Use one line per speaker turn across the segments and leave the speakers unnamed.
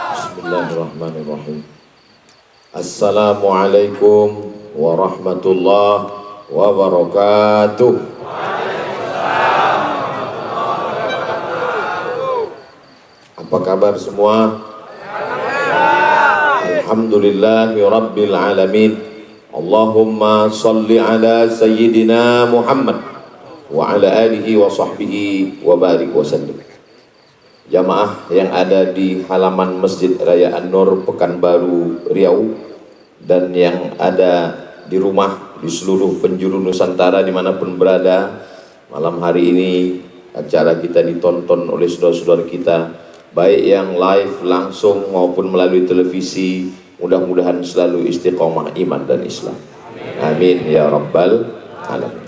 Bismillahirrahmanirrahim. Assalamualaikum warahmatullahi wabarakatuh. Apa kabar semua? Alhamdulillahi rabbil alamin. Allahumma salli ala sayyidina Muhammad wa ala alihi wa sahbihi wa barik wa sallim. Jamaah yang ada di halaman Masjid Raya An-Nur Pekanbaru Riau dan yang ada di rumah di seluruh penjuru Nusantara dimanapun berada, malam hari ini acara kita ditonton oleh saudara-saudara kita, baik yang live langsung maupun melalui televisi. Mudah-mudahan selalu istiqomah iman dan Islam. Amin ya rabbal alamin.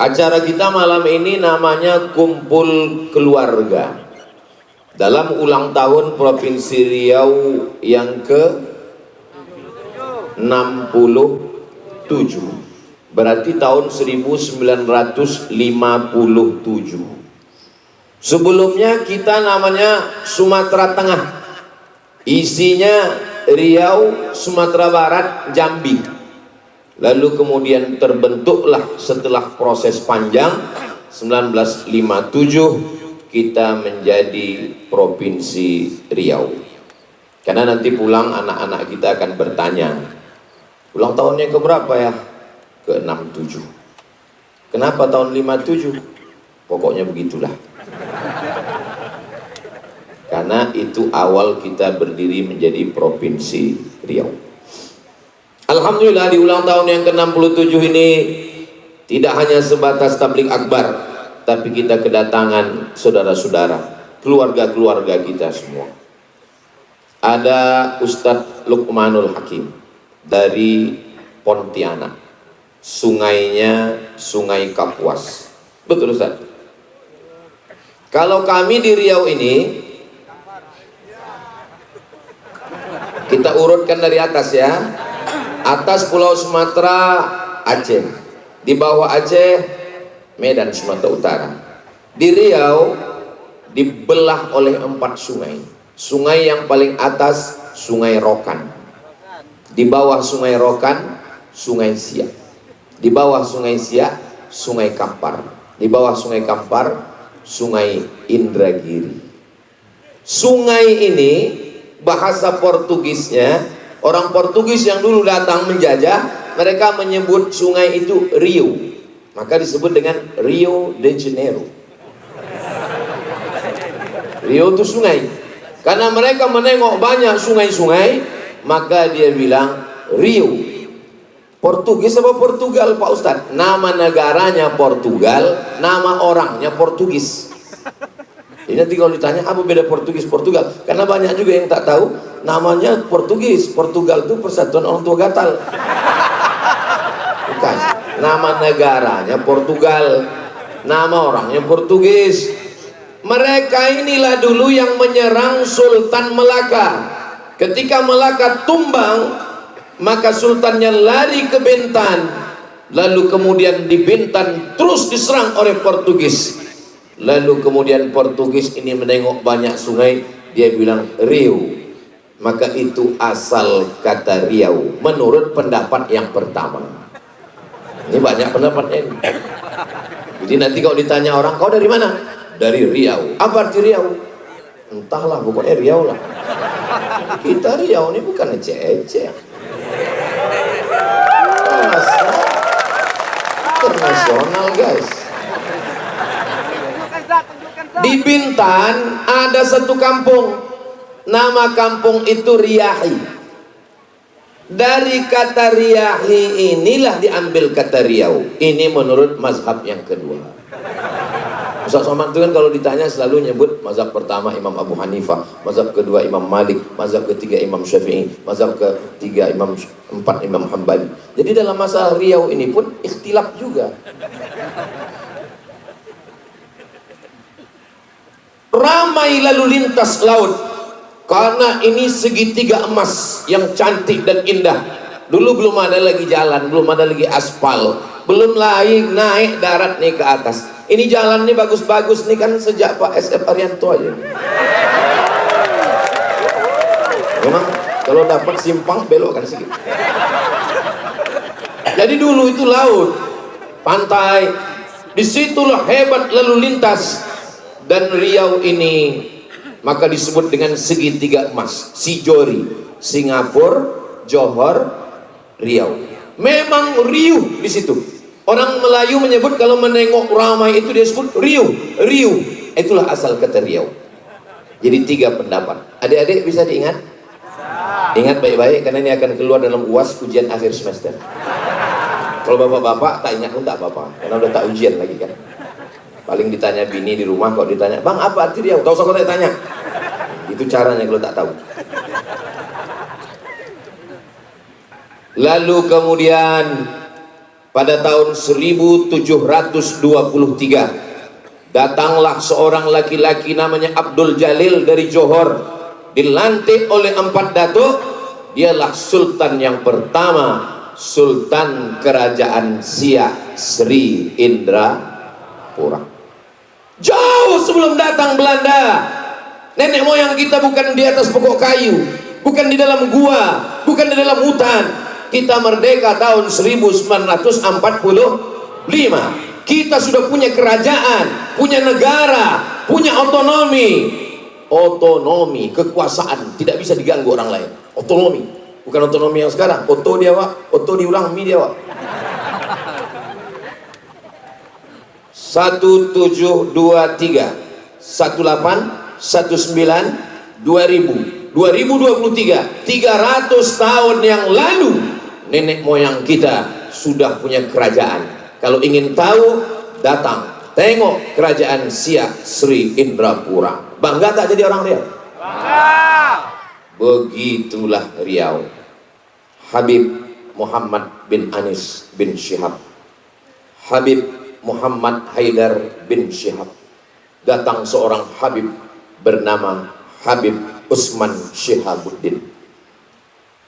Acara kita malam ini namanya Kumpul Keluarga dalam ulang tahun Provinsi Riau yang ke-67, berarti tahun 1957. Sebelumnya kita namanya Sumatera Tengah, isinya Riau, Sumatera Barat, Jambi. Lalu kemudian terbentuklah setelah proses panjang 1957 kita menjadi Provinsi Riau. Karena nanti pulang anak-anak kita akan bertanya, ulang tahunnya ke berapa ya? Ke-67. Kenapa tahun 57? Pokoknya begitulah. Karena itu awal kita berdiri menjadi Provinsi Riau. Alhamdulillah di ulang tahun yang ke-67 ini tidak hanya sebatas tabligh akbar, tapi kita kedatangan saudara-saudara, keluarga-keluarga kita semua. Ada Ustadz Luqmanul Hakim dari Pontianak, sungainya Sungai Kapuas. Betul Ustadz? Kalau kami di Riau ini, kita urutkan dari atas ya. Atas Pulau Sumatera, Aceh. Di bawah Aceh, Medan, Sumatera Utara. Di Riau dibelah oleh 4 sungai. Sungai yang paling atas Sungai Rokan. Di bawah Sungai Rokan, Sungai Siak. Di bawah Sungai Siak, Sungai Kampar. Di bawah Sungai Kampar, Sungai Indragiri. Sungai ini bahasa Portugisnya, orang Portugis yang dulu datang menjajah, mereka menyebut sungai itu Rio. Maka disebut dengan Rio de Janeiro. Rio itu sungai. Karena mereka menengok banyak sungai-sungai, maka dia bilang Rio. Portugis apa Portugal Pak Ustadz? Nama negaranya Portugal, nama orangnya Portugis. Jadi nanti kalau ditanya apa beda Portugis Portugal, karena banyak juga yang tak tahu namanya Portugis. Portugal itu persatuan orang tua gatal. Bukan. Nama negaranya Portugal, nama orangnya Portugis. Mereka inilah dulu yang menyerang Sultan Melaka. Ketika Melaka tumbang, maka sultannya lari ke Bintan. Lalu kemudian di Bintan terus diserang oleh Portugis. Lalu kemudian Portugis ini menengok banyak sungai, dia bilang Rio. Maka itu asal kata Riau menurut pendapat yang pertama. Ini banyak pendapatnya ini. Jadi nanti kalau ditanya orang, kau dari mana? Dari Riau. Apa arti Riau? Entahlah, pokoknya Riau lah. Kita Riau ini bukan ece-ece. Internasional guys. Di Bintan ada satu kampung, nama kampung itu Riyahi. Dari kata Riyahi inilah diambil kata Riau. Ini menurut mazhab yang kedua. Ustaz Somad itu kan kalau ditanya selalu nyebut mazhab pertama Imam Abu Hanifah, mazhab kedua Imam Malik, mazhab ketiga Imam Syafi'i, mazhab ketiga empat Imam Hambali. Jadi dalam masalah Riau ini pun ikhtilaf juga. Ramai lalu lintas laut karena ini segitiga emas yang cantik dan indah. Dulu belum ada lagi jalan, belum ada lagi aspal, belum lagi naik darat nih ke atas. Ini jalan nih bagus-bagus nih kan sejak Pak SF Arianto aja. Memang kalau dapat simpang belokkan sedikit. Jadi dulu itu laut, pantai, disitulah hebat lalu lintas. Dan Riau ini maka disebut dengan segitiga emas, Sijori, Singapura, Johor, Riau. Memang riuh di situ. Orang Melayu menyebut kalau menengok ramai itu dia sebut riuh, riuh. Itulah asal kata Riau. Jadi 3 pendapat. Adik-adik bisa diingat? Ingat baik-baik karena ini akan keluar dalam UAS ujian akhir semester. Kalau bapak-bapak tak ingat pun tak apa-apa, karena udah tak ujian lagi kan. Paling ditanya bini di rumah, kok ditanya, bang apa arti Riau? Tahu saya tanya. Itu caranya kalau tak tahu. Lalu kemudian pada tahun 1723 datanglah seorang laki-laki namanya Abdul Jalil dari Johor, dilantik oleh 4 datuk. Dialah sultan yang pertama, Sultan Kerajaan Siak Sri Indrapura. Jauh sebelum datang Belanda, nenek moyang kita bukan di atas pokok kayu, bukan di dalam gua, bukan di dalam hutan. Kita merdeka tahun 1945. Kita sudah punya kerajaan, punya negara, punya otonomi. Otonomi, kekuasaan, tidak bisa diganggu orang lain. Otonomi, bukan otonomi yang sekarang. Oto dia wak, oto diulang mi dia wak. 1723, 18, 19, 2000, 2023, 300 tahun yang lalu nenek moyang kita sudah punya kerajaan. Kalau ingin tahu, datang tengok kerajaan Siak Sri Indrapura. Bangga tak jadi orang Riau? Bangga. Begitulah Riau. Habib Muhammad bin Anis bin Syihab, Habib Muhammad Haidar bin Syihab. Datang seorang Habib bernama Habib Usman Syihabuddin.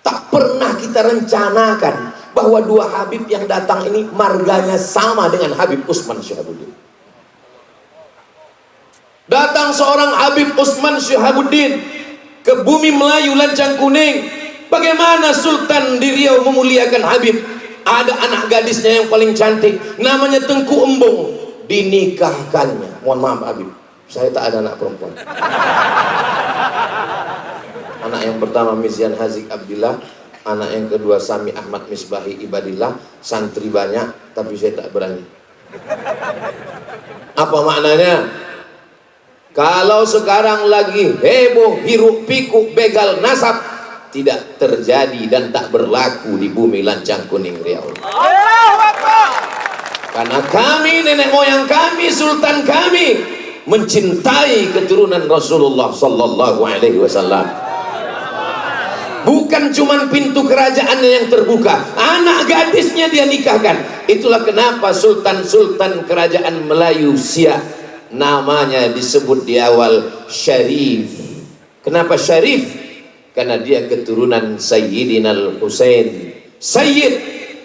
Tak pernah kita rencanakan bahwa 2 Habib yang datang ini marganya sama dengan Habib Usman Syihabuddin. Datang seorang Habib Usman Syihabuddin ke bumi Melayu Lancang Kuning. Bagaimana Sultan di Riau memuliakan Habib? Ada anak gadisnya yang paling cantik, namanya Tengku Embung, dinikahkannya. Mohon maaf Habib, saya tak ada anak perempuan. Anak yang pertama Mizian Hazik Abdillah, anak yang kedua Sami Ahmad Misbahi Ibadillah. Santri banyak, tapi saya tak berani. Apa maknanya? Kalau sekarang lagi heboh hiruk pikuk begal nasab, tidak terjadi dan tak berlaku di bumi Lancang Kuning Riau. Karena kami, nenek moyang kami, sultan kami mencintai keturunan Rasulullah Sallallahu Alaihi Wasallam. Bukan cuman pintu kerajaannya yang terbuka, anak gadisnya dia nikahkan. Itulah kenapa sultan-sultan kerajaan Melayu Siak namanya disebut di awal Syarif. Kenapa Syarif? Karena dia keturunan Sayyidina Al-Husain, Sayyid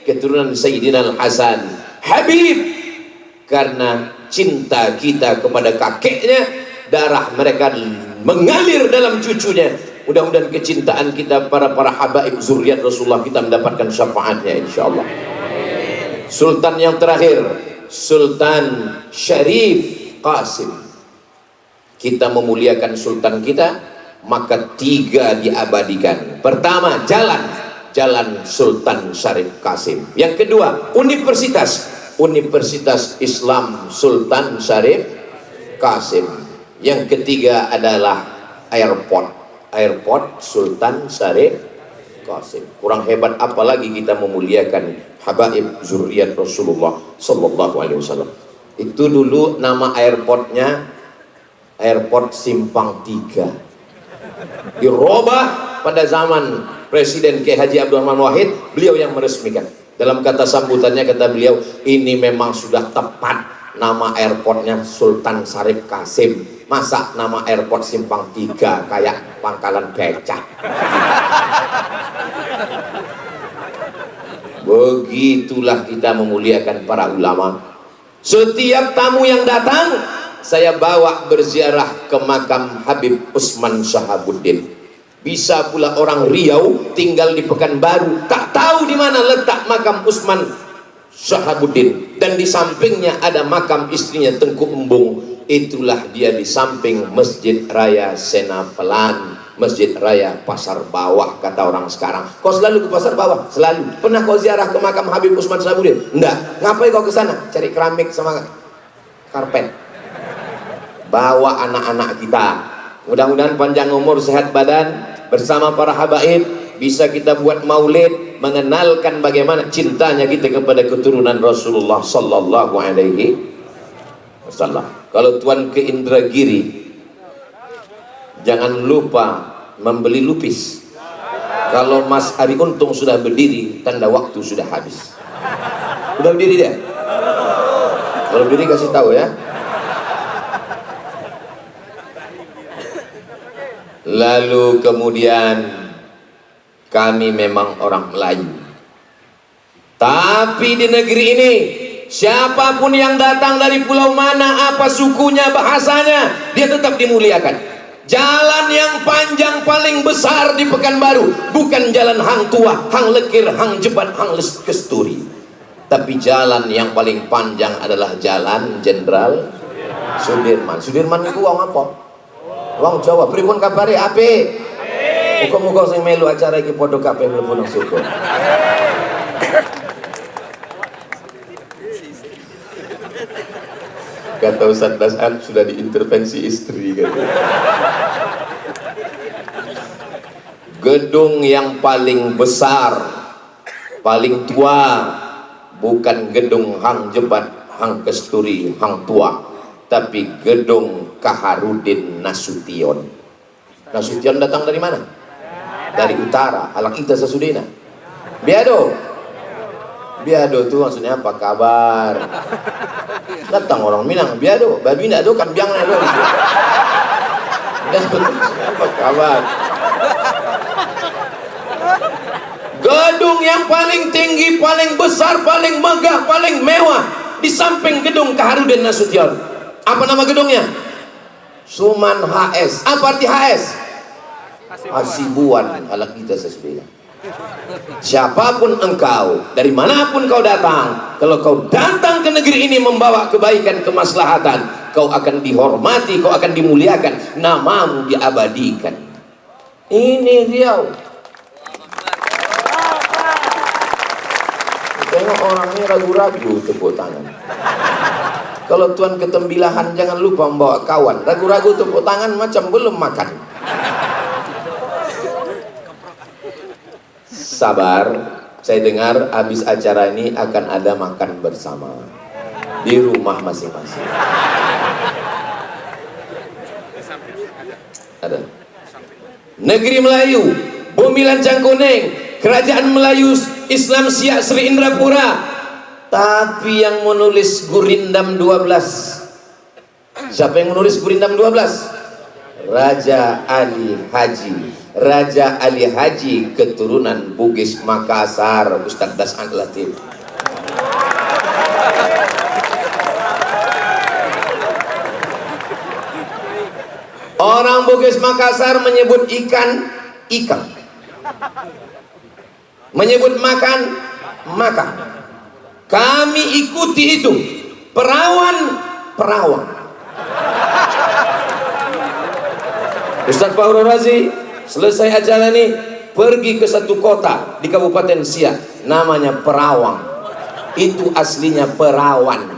keturunan Sayyidina Al-Hasan, Habib karena cinta kita kepada kakeknya, darah mereka mengalir dalam cucunya. Mudah-mudahan kecintaan kita para habaib zuriat Rasulullah kita mendapatkan syafaatnya insyaallah. Sultan yang terakhir, Sultan Syarif Qasim. Kita memuliakan sultan kita, maka 3 diabadikan. Pertama, jalan Sultan Syarif Qasim. Yang kedua, Universitas Islam Sultan Syarif Qasim. Yang ketiga adalah airport Sultan Syarif Qasim. Kurang hebat apalagi kita memuliakan habaib zuriat Rasulullah Sallallahu Alaihi Wasallam. Itu dulu nama airportnya Airport Simpang 3. Dirubah pada zaman Presiden K. Haji Abdul Rahman Wahid, beliau yang meresmikan. Dalam kata sambutannya kata beliau, ini memang sudah tepat nama airportnya Sultan Syarif Qasim. Masa nama airport Simpang 3 kayak pangkalan becak. Begitulah kita memuliakan para ulama. Setiap tamu yang datang saya bawa berziarah ke makam Habib Usman Syihabuddin. Bisa pula orang Riau tinggal di Pekanbaru, tak tahu di mana letak makam Usman Syahabuddin, dan di sampingnya ada makam istrinya Tengku Embung. Itulah dia di samping Masjid Raya Senapelan, Masjid Raya Pasar Bawah kata orang sekarang. Kau selalu ke Pasar Bawah? Selalu. Pernah kau ziarah ke makam Habib Usman Syahabuddin? Enggak. Ngapain kau ke sana? Cari keramik sama karpet. Bawa anak-anak kita. Mudah-mudahan panjang umur, sehat badan, bersama para habaib bisa kita buat maulid mengenalkan bagaimana cintanya kita kepada keturunan Rasulullah sallallahu alaihi wasallam. Kalau tuan ke Indragiri, jangan lupa membeli lupis. Kalau Mas Ari Untung sudah berdiri, tanda waktu sudah habis. Sudah berdiri dia? Kalau berdiri kasih tahu ya. Lalu kemudian kami memang orang Melayu, tapi di negeri ini siapapun yang datang dari pulau mana, apa sukunya, bahasanya, dia tetap dimuliakan. Jalan yang panjang paling besar di Pekanbaru bukan jalan Hang Tua, Hang Lekir, Hang Jebat, Hang Kesturi, tapi jalan yang paling panjang adalah Jalan Jenderal Sudirman. Sudirman itu wong apa? Wong Jawa. Pripun kabare? Apik. Muga-muga sing melu acara iki padha kabeh mlebu nang surga. Kata Ustaz Das'an sudah diintervensi istri gitu. Gedung yang paling besar, paling tua bukan gedung Hang Jebat, Hang Kesturi, Hang Tua, tapi gedung Kaharudin Nasution. Nasution datang dari mana? Dari utara, Alak Ita Sasudina. Biado. Biado itu maksudnya apa? Kabar. Datang orang Minang, biado. Babi ndak do kan biang ndak do. Apa kabar? Gedung yang paling tinggi, paling besar, paling megah, paling mewah di samping gedung Kaharudin Nasution. Apa nama gedungnya? Suman HS. Apa arti HS? Hasibuan. Alak kita sesudah. Siapapun engkau, dari manapun kau datang, kalau kau datang ke negeri ini membawa kebaikan, kemaslahatan, kau akan dihormati, kau akan dimuliakan, namamu diabadikan. Ini Riau. Tengok orangnya ragu-ragu, tepuk tangan. Kalau tuan ketembilahan jangan lupa membawa kawan. Ragu-ragu tepuk tangan macam belum makan. Sabar, saya dengar habis acara ini akan ada makan bersama di rumah masing-masing. Ada. Negeri Melayu, Bumi Lancang Kuning, Kerajaan Melayu Islam Siak Sri Indrapura. Tapi yang menulis Gurindam 12, siapa yang menulis Gurindam 12? Raja Ali Haji. Raja Ali Haji keturunan Bugis Makassar, Ustaz Das'an Latif. Orang Bugis Makassar menyebut ikan, ikan. Menyebut makan, makan. Kami ikuti itu. Perawan, perawan. Ustaz Fahru Razi selesai acara ini pergi ke satu kota di Kabupaten Siak, namanya Perawang. Itu aslinya perawan.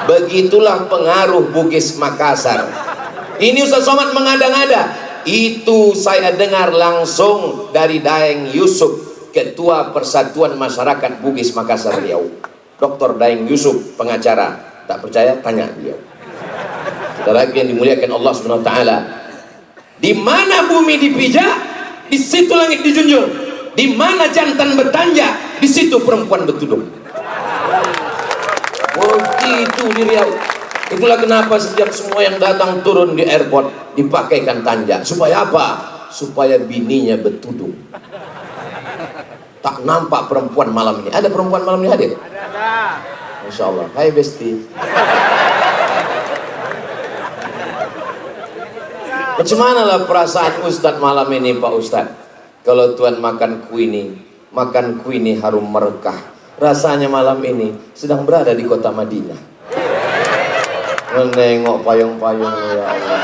Begitulah pengaruh Bugis Makassar. Ini Ustaz Somad mengada-ngada. Itu saya dengar langsung dari Daeng Yusuf, Ketua Persatuan Masyarakat Bugis Makassar Riau. Dr. Daeng Yusuf, pengacara. Tak percaya? Tanya beliau. Saudara yang dimuliakan Allah Subhanahu wa taala. Di mana bumi dipijak, di situ langit dijunjung. Di mana jantan bertanja, di situ perempuan bertudung. Begitu di Riau. Itulah kenapa setiap semua yang datang turun di airport dipakaikan tanja. Supaya apa? Supaya bininya bertudung. Tak nampak perempuan malam ini. Ada perempuan malam ini hadir? Ada. Masya Allah. Hai Besti. Macam Macam mana lah perasaan Ustadz malam ini Pak Ustadz? Kalau Tuhan makan kuini harum merekah. Rasanya malam ini sedang berada di kota Madinah. Menengok payung-payung ya Allah.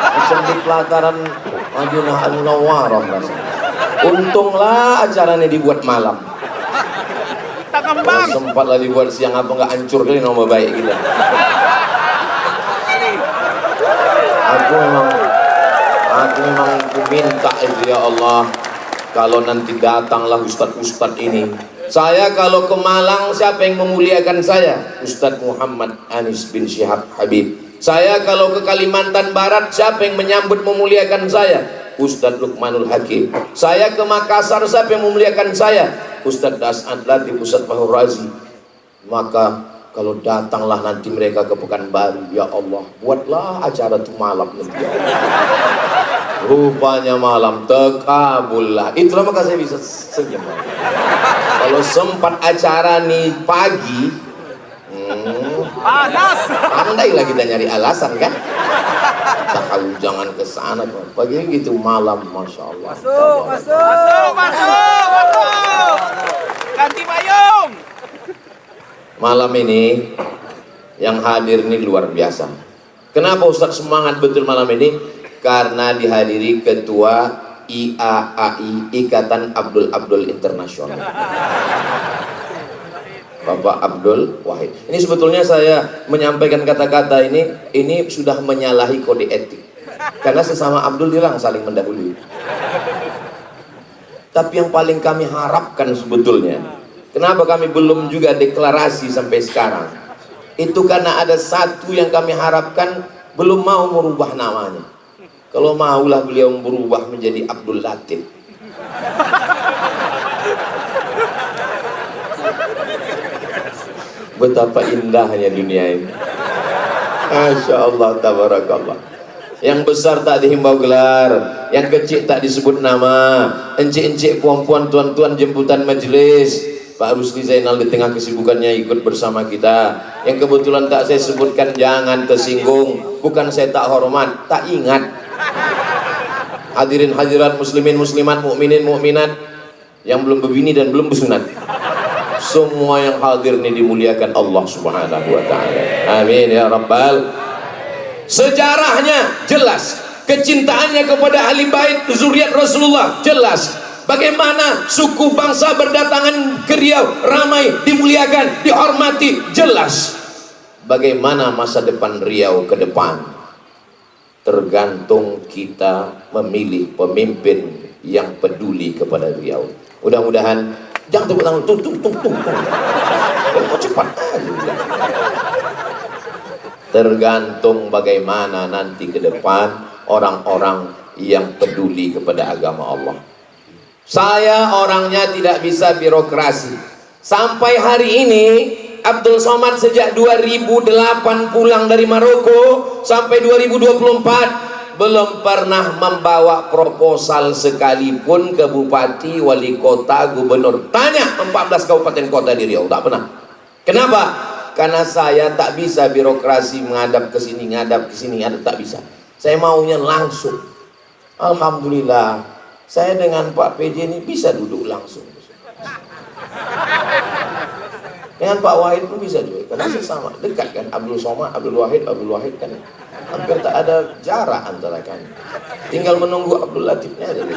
Macam di pelataran Madinah Al-Munawwarah rasanya. Untunglah acaranya dibuat malam. Kalau sempatlah dibuat siang apa nggak hancur kali nama baik kita. Aku memang minta itu ya Allah, kalau nanti datanglah ustadz ini, saya kalau ke Malang siapa yang memuliakan saya? Ustadz Muhammad Anis bin Syihab Habib. Saya kalau ke Kalimantan Barat siapa yang menyambut memuliakan saya? Ustadz Luqmanul Hakim. Saya ke Makassar siapa yang memuliakan saya? Ustadz Das'ad Latif, Ustadz Fahur Razi. Maka kalau datanglah nanti mereka ke Pekanbaru, ya Allah, buatlah acara itu malam nanti. Rupanya malam terkabullah. Itulah maka saya bisa senyum. Kalau sempat acara nih pagi, panas. Pandailah kita nyari alasan kan? Tahu jangan ke sana. Pagi gitu malam, masya Allah. Masuk. Ganti payung. Malam ini yang hadir ini luar biasa. Kenapa Ustadz semangat betul malam ini? Karena dihadiri Ketua IAAI, Ikatan Abdul Internasional, Bapak Abdul Wahid. Ini sebetulnya saya menyampaikan kata-kata ini sudah menyalahi kode etik. Karena sesama Abdul bilang saling mendahului. Tapi yang paling kami harapkan sebetulnya, kenapa kami belum juga deklarasi sampai sekarang? Itu karena ada satu yang kami harapkan belum mau merubah namanya. Kalau maulah beliau berubah menjadi Abdul Latif. Betapa indahnya dunia ini. Masya Allah, tabarakallah. Yang besar tak dihimbau gelar, yang kecil tak disebut nama, encik-encik, puan-puan, tuan-tuan jemputan majelis. Pak Rusli Zainal di tengah kesibukannya ikut bersama kita. Yang kebetulan tak saya sebutkan jangan tersinggung. Bukan saya tak hormat, tak ingat. Hadirin hadirat muslimin muslimat, mukminin mukminat yang belum berbini dan belum bersunat. Semua yang hadir ini dimuliakan Allah Subhanahu wa taala. Amin ya rabbal. Sejarahnya jelas, kecintaannya kepada ahli bait zuriat Rasulullah jelas. Bagaimana suku bangsa berdatangan ke Riau, ramai, dimuliakan, dihormati, jelas. Bagaimana masa depan Riau ke depan? Tergantung kita memilih pemimpin yang peduli kepada Riau. Mudah-mudahan jangan tepuk tangan tung. Mau cepat aja. Tergantung bagaimana nanti ke depan orang-orang yang peduli kepada agama Allah. Saya orangnya tidak bisa birokrasi. Sampai hari ini Abdul Somad sejak 2008 pulang dari Maroko sampai 2024 belum pernah membawa proposal sekalipun ke bupati, wali kota, gubernur. Tanya 14 kabupaten kota di Riau, tak pernah. Kenapa? Karena saya tak bisa birokrasi menghadap ke sini, tak bisa. Saya maunya langsung. Alhamdulillah, saya dengan Pak PJ ini bisa duduk langsung. Dengan Pak Wahid pun bisa juga, karena sesama dekat kan, Abdul Somad, Abdul Wahid kan hampir tak ada jarak antara kami. Tinggal menunggu Abdul Latifnya aja.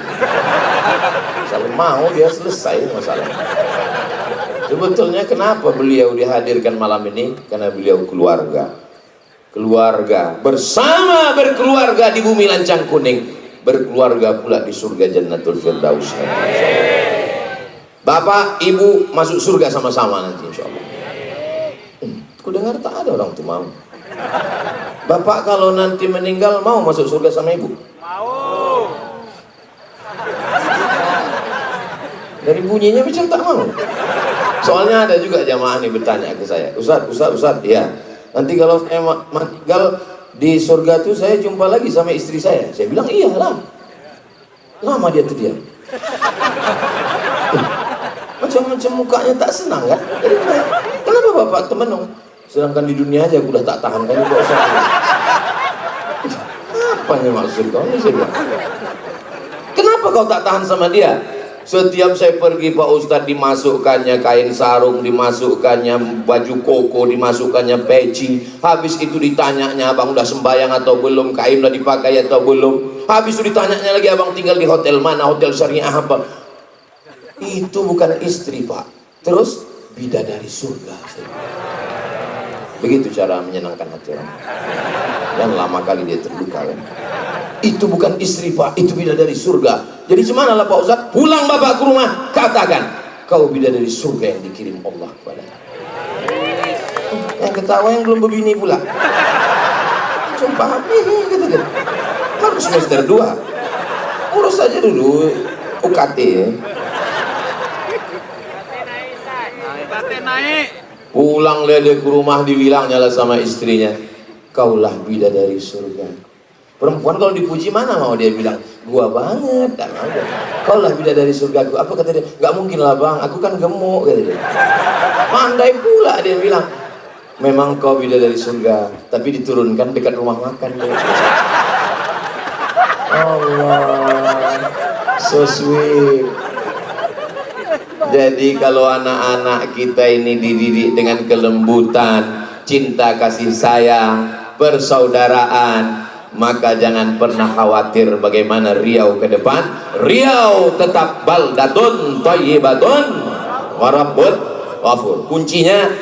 Kalau mau dia selesai masalah. Sebetulnya kenapa beliau dihadirkan malam ini? Karena beliau keluarga bersama berkeluarga di bumi lancang kuning, berkeluarga pula di surga Jannatul Firdaus. Bapak, ibu masuk surga sama-sama nanti insya Allah. Aku dengar tak ada orang tuh mau. Bapak kalau nanti meninggal mau masuk surga sama ibu? Mau. Dari bunyinya macam tak mau. Soalnya ada juga jamaah nih bertanya ke saya, Ustaz, ya. Nanti kalau saya meninggal di surga tuh saya jumpa lagi sama istri saya. Saya bilang iyalah. Lama dia tuh dia. Macam-macam mukanya tak senang kan? Kenapa bapak temenung? Sedangkan di dunia aja aku udah tak tahan kan. Apa Apanya maksud kau ini? Kenapa kau tak tahan sama dia? Setiap saya pergi Pak Ustadz, dimasukkannya kain sarung, dimasukkannya baju koko, dimasukkannya peci. Habis itu ditanyanya, abang udah sembahyang atau belum, kain udah dipakai atau belum. Habis itu ditanyanya lagi, abang tinggal di hotel mana, hotel syariah apa. Itu bukan istri Pak. Terus bidadari surga. Begitu cara menyenangkan hati orang. Dan lama kali dia terluka kan. Itu bukan istri Pak, itu bidadari surga. Jadi semana lah Pak Ustadz, pulang Bapak ke rumah, katakan kau bidadari surga yang dikirim Allah kepada. Yang ketawa yang belum berbini pula. Sumpah, gitu. Harus semester 2. Urus saja dulu UKT ya. Pulang lele ke rumah, dibilangnya lah sama istrinya, kaulah bidadari surga. Perempuan kalau dipuji mana mau dia bilang, gua banget, tak mau. Kaulah bidadari surga. Apa kata dia? Gak mungkin lah bang, aku kan gemuk, kata dia. Pandai pula dia bilang, memang kau bidadari surga, tapi diturunkan dekat rumah makan. Dia. Allah, so sweet. Jadi kalau anak-anak kita ini dididik dengan kelembutan, cinta kasih sayang, persaudaraan, maka jangan pernah khawatir bagaimana Riau ke depan. Riau tetap baldatun thayyibatun wa rabbun ghafur. Kuncinya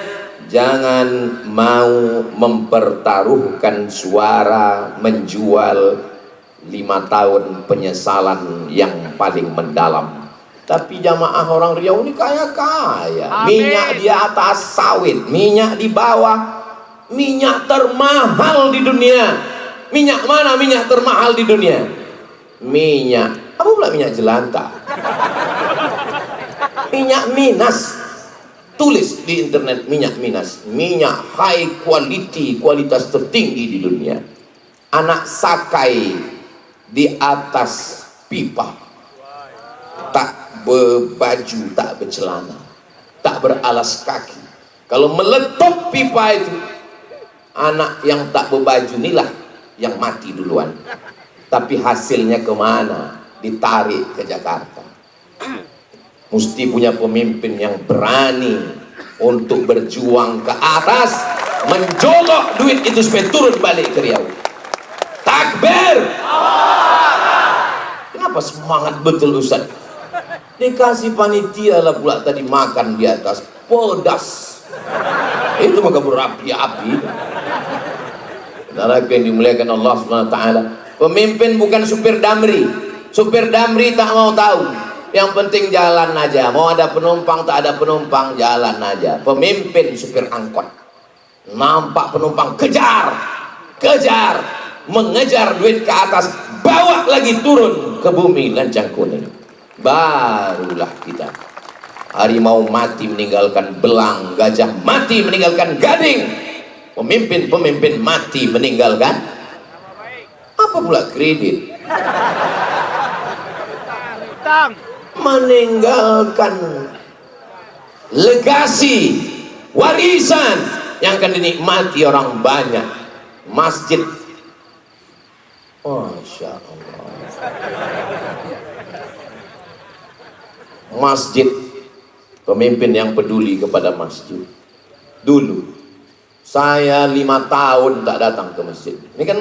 jangan mau mempertaruhkan suara, menjual 5 tahun penyesalan yang paling mendalam. Tapi jamaah orang Riau ini kaya-kaya. Minyak di atas sawit, minyak di bawah, minyak termahal di dunia. Minyak mana minyak termahal di dunia? Minyak, apa pula minyak jelantah? Minyak Minas. Tulis di internet minyak Minas. Minyak high quality, kualitas tertinggi di dunia. Anak sakai di atas pipa. Tak berbaju, tak bercelana, tak beralas kaki. Kalau meletup pipa itu, anak yang tak berbaju inilah yang mati duluan. Tapi hasilnya kemana? Ditarik ke Jakarta. Mesti punya pemimpin yang berani untuk berjuang ke atas, menjolok duit itu supaya turun balik ke Riau. Takbir! Kenapa semangat betul Ustaz? Dikasih panitia lah pula tadi makan di atas, pedas. Itu maka berapi-api. Saudara yang dimuliakan Allah SWT, pemimpin bukan supir damri. Supir damri tak mau tahu, yang penting jalan aja. Mau ada penumpang tak ada penumpang, jalan aja. Pemimpin supir angkot, nampak penumpang kejar, mengejar duit ke atas, bawa lagi turun ke bumi lancang kuning. Barulah kita. Harimau mati meninggalkan belang, gajah mati meninggalkan gading. Pemimpin-pemimpin mati meninggalkan apa pula kredit, meninggalkan legasi, warisan yang akan dinikmati orang banyak. Masjid, Masya Allah, masjid, pemimpin yang peduli kepada masjid. Dulu saya 5 tahun tak datang ke masjid. Ini kan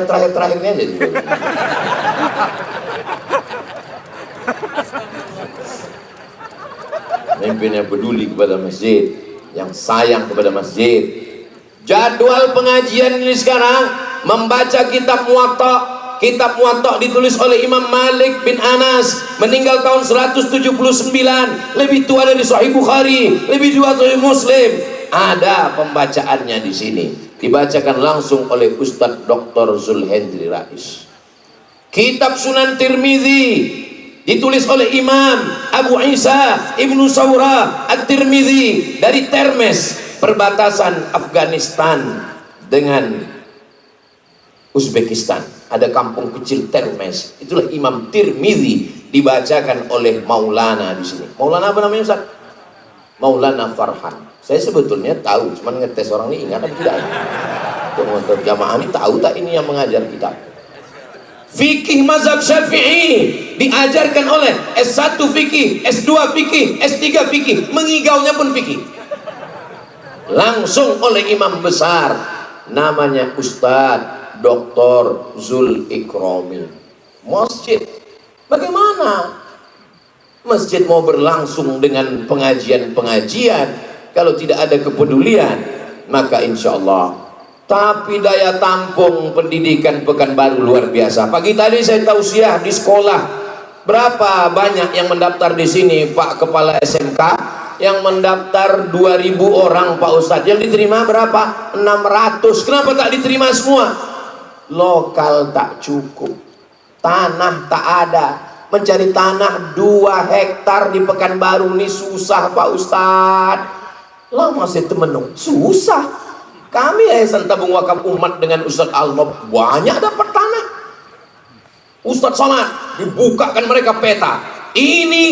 terakhir-terakhirnya aja juga. Pemimpin yang peduli kepada masjid, yang sayang kepada masjid. Jadwal pengajian ini sekarang membaca kitab Muwatta. Kitab Muwatta ditulis oleh Imam Malik bin Anas, meninggal tahun 179, lebih tua dari Sahih Bukhari, lebih tua dari Muslim. Ada pembacaannya di sini, dibacakan langsung oleh Ustadz Dr. Zulhendri Rais. Kitab Sunan Tirmizi ditulis oleh Imam Abu Isa Ibnu Saura At-Tirmizi dari Termes, perbatasan Afghanistan dengan Uzbekistan. Ada kampung kecil Termes, itulah Imam Tirmizi, dibacakan oleh Maulana di sini. Maulana apa namanya Ustaz? Maulana Farhan. Saya sebetulnya tahu, cuman ngetes orang ini ingat atau tidak. Untuk jamaah ini tahu tak ini yang mengajar kita. Fikih mazhab Syafi'i diajarkan oleh S1 fikih, S2 fikih, S3 fikih, mengigaunya pun fikih. Langsung oleh imam besar namanya Ustadz Dr. Zul Ikrami. Masjid, bagaimana masjid mau berlangsung dengan pengajian-pengajian kalau tidak ada kepedulian? Maka insya Allah. Tapi daya tampung pendidikan Pekanbaru luar biasa. Pagi tadi saya tausiah di sekolah. Berapa banyak yang mendaftar di sini, Pak Kepala SMK? Yang mendaftar 2.000 orang, Pak Ustadz. Yang diterima berapa? 600. Kenapa tak diterima semua? Lokal tak cukup, tanah tak ada. Mencari tanah 2 hektar di Pekanbaru ini susah, Pak Ustadz. Lah masih temenung, susah. Kami Yayasan Tabung Wakaf Umat dengan Ustadz Al-Nob banyak dapat tanah. Ustadz Somad dibukakan mereka peta. Ini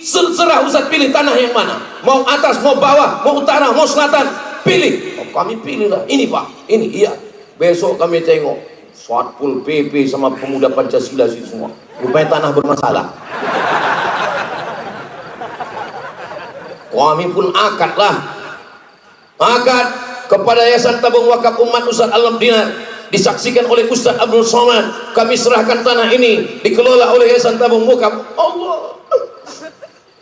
serah Ustadz pilih tanah yang mana. Mau atas, mau bawah, mau utara, mau selatan, pilih. Oh, kami pilihlah. Ini Pak, ini iya. Besok kami tengok Satpol PP sama pemuda Pancasila sih semua. Rupanya tanah bermasalah. Kami pun akad lah. Akad kepada Yayasan Tabung Wakaf Umat Ustadz Alam Dinar, disaksikan oleh Ustadz Abdul Somad. Kami serahkan tanah ini dikelola oleh Yayasan Tabung Wakaf. Allah,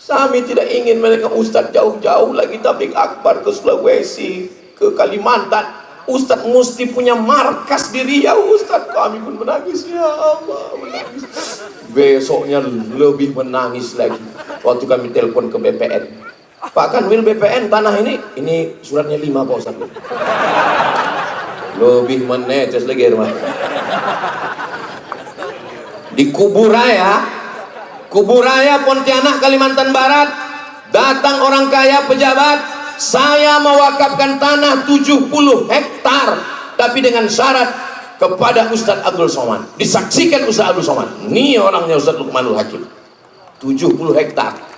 kami tidak ingin mereka Ustadz jauh-jauh lagi tabligh akbar ke Sulawesi, ke Kalimantan. Ustadz mesti punya markas di Riau. Ustadz, kami pun menangis, ya Allah, menangis. Besoknya lebih menangis lagi waktu kami telepon ke BPN. Pak Kanwil BPN, tanah ini suratnya 5 Pak Ustadz. Lebih menetes lagi rumah. Di Kuburaya Pontianak Kalimantan Barat, datang orang kaya pejabat, saya mewakafkan tanah 70 hektar tapi dengan syarat kepada Ustadz Abdul Somad. Disaksikan Ustadz Abdul Somad, ini orangnya Ustadz Lukmanul Hakim. 70 hektar.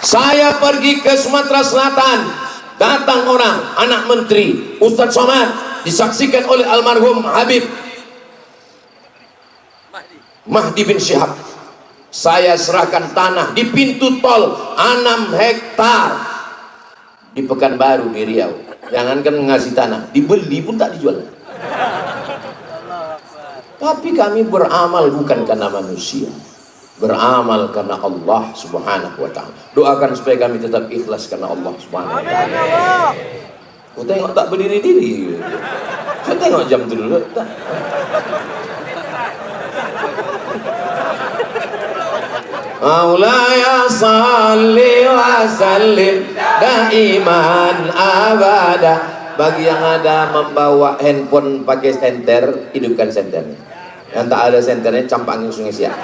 Saya pergi ke Sumatera Selatan, datang orang, anak menteri, Ustadz Somad, disaksikan oleh almarhum Habib Mahdi bin Syihab. Saya serahkan tanah di pintu tol 6 hektar di Pekanbaru di Riau. Jangankan ngasih tanah, dibeli pun tak dijual. Tapi kami beramal bukan karena manusia, beramal karena Allah Subhanahu wa ta'ala. Doakan supaya kami tetap ikhlas karena Allah Subhanahu wa ta'ala. Kau tengok tak berdiri-diri. Saya tengok jam tu dulu. Tak. Maulaya salli wa sallim daiman abada. Bagi yang ada membawa handphone pakai senter, hidupkan senternya. Yang tak ada senternya, campangin Sungai Siak.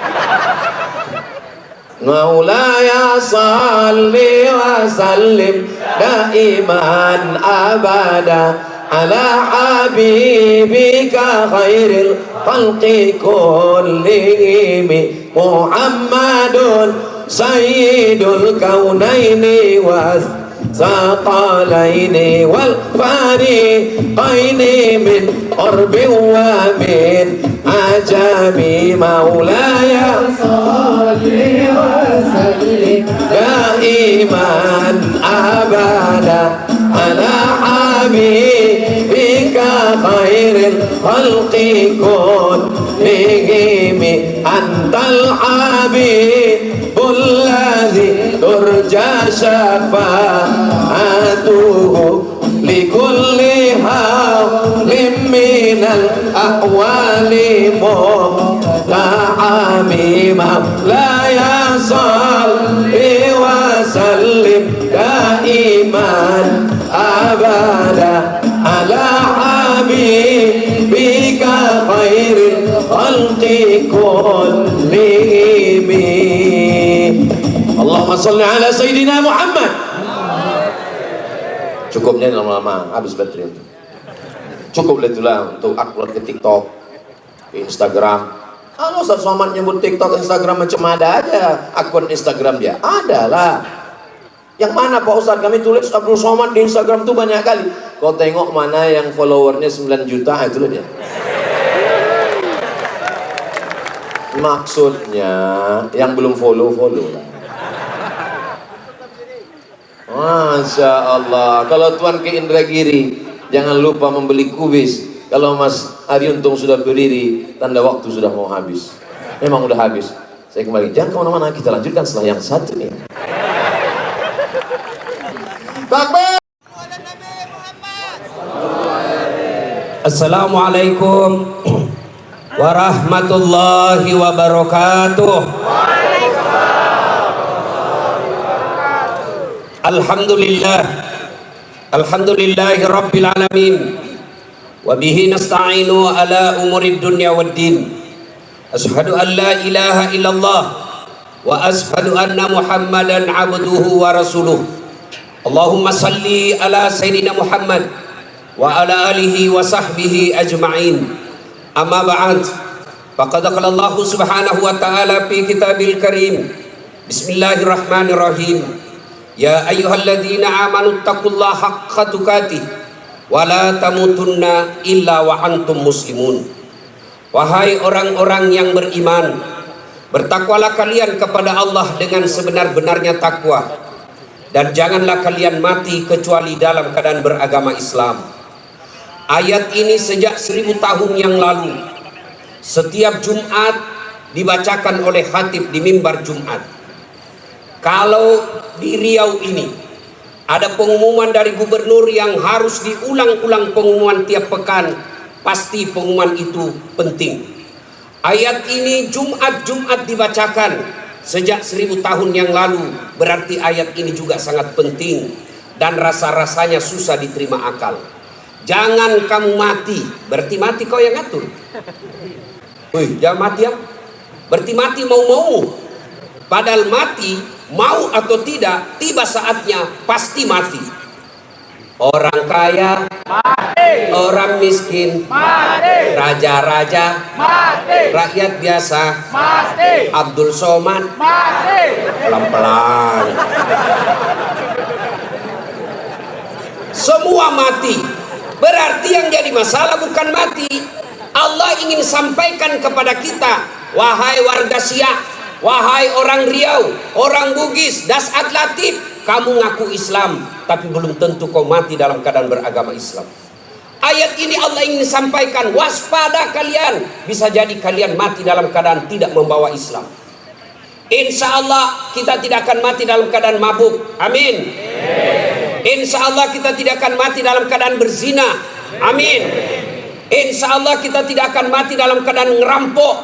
Maulaya salli wa sallim daiman abada ala habibika khairil khalqi kullihim Muhammadun sayyidul kaunaini was saqalaini wal fariqaini min qurbin wa min ajami maulaya salli wa sallim daiman abada ala habibika khairil khalqi kullihim antal habibul ladzi turja syafa'atuhu likulli hawlim minal ahwali muhta'ami maulaya salli wa sallim daiman abada ala habibika khairil khalqi kullihim. Allahumma salli ala Sayyidina Muhammad. Cukupnya lama-lama habis baterai. Cukup itulah untuk upload ke TikTok, ke Instagram. Kalau Ustaz Somad nyebut TikTok, Instagram macam ada aja akun Instagram dia. Adalah. Yang mana Pak Ustaz? Kami tulis Abdul Somad di Instagram tuh banyak kali. Kau tengok mana yang followernya 9 juta, itulah dia. Maksudnya yang belum follow lah. Masya Allah. Kalau Tuan ke Indragiri, jangan lupa membeli kubis. Kalau Mas Ari Untung sudah berdiri, tanda waktu sudah mau habis. Memang udah habis. Saya kembali. Jangan kemana-mana, kita lanjutkan setelah yang satu ini. Takbir.
Assalamualaikum warahmatullahi wabarakatuh. Alhamdulillahi rabbil alamin. Wa bihi nasta'inu ala umurid dunya waddin. Ashhadu an la ilaha illallah wa ashhadu anna Muhammadan abduhu wa rasuluh. Allahumma salli ala sayyidina Muhammad wa ala alihi wa sahbihi ajma'in. Amma ba'd. Faqad qala Allah subhanahu wa ta'ala fi kitabil karim. Bismillahirrahmanirrahim. Ya ayyuhalladzina amanu taqullaha haqqa tuqatih wa la tamutunna illa wa antum muslimun. Wahai orang-orang yang beriman, bertakwalah kalian kepada Allah dengan sebenar-benarnya takwa, dan janganlah kalian mati kecuali dalam keadaan beragama Islam. Ayat ini sejak 1000 tahun yang lalu setiap Jumat dibacakan oleh khatib di mimbar Jumat. Kalau di Riau ini ada pengumuman dari gubernur yang harus diulang-ulang pengumuman tiap pekan, pasti pengumuman itu penting. Ayat ini Jumat-Jumat dibacakan sejak 1000 tahun yang lalu, berarti ayat ini juga sangat penting dan rasa-rasanya susah diterima akal. Jangan kamu mati, berarti mati kau yang ngatur. Wih, jangan mati ya. Berarti mati mau-mau. Padahal mati, mau atau tidak, tiba saatnya pasti mati. Orang kaya mati, orang miskin mati, raja-raja mati, rakyat biasa mati, Abdul Somad mati. Pelan-pelan. Semua mati. Berarti yang jadi masalah bukan mati. Allah ingin sampaikan kepada kita, wahai warga Siak, wahai orang Riau, orang Bugis, Dasat Latif, kamu ngaku Islam, tapi belum tentu kau mati dalam keadaan beragama Islam. Ayat ini Allah ingin sampaikan, waspada kalian, bisa jadi kalian mati dalam keadaan tidak membawa Islam. Insya Allah kita tidak akan mati dalam keadaan mabuk. Amin. Insya Allah kita tidak akan mati dalam keadaan berzina. Amin. Insya Allah kita tidak akan mati dalam keadaan ngerampok.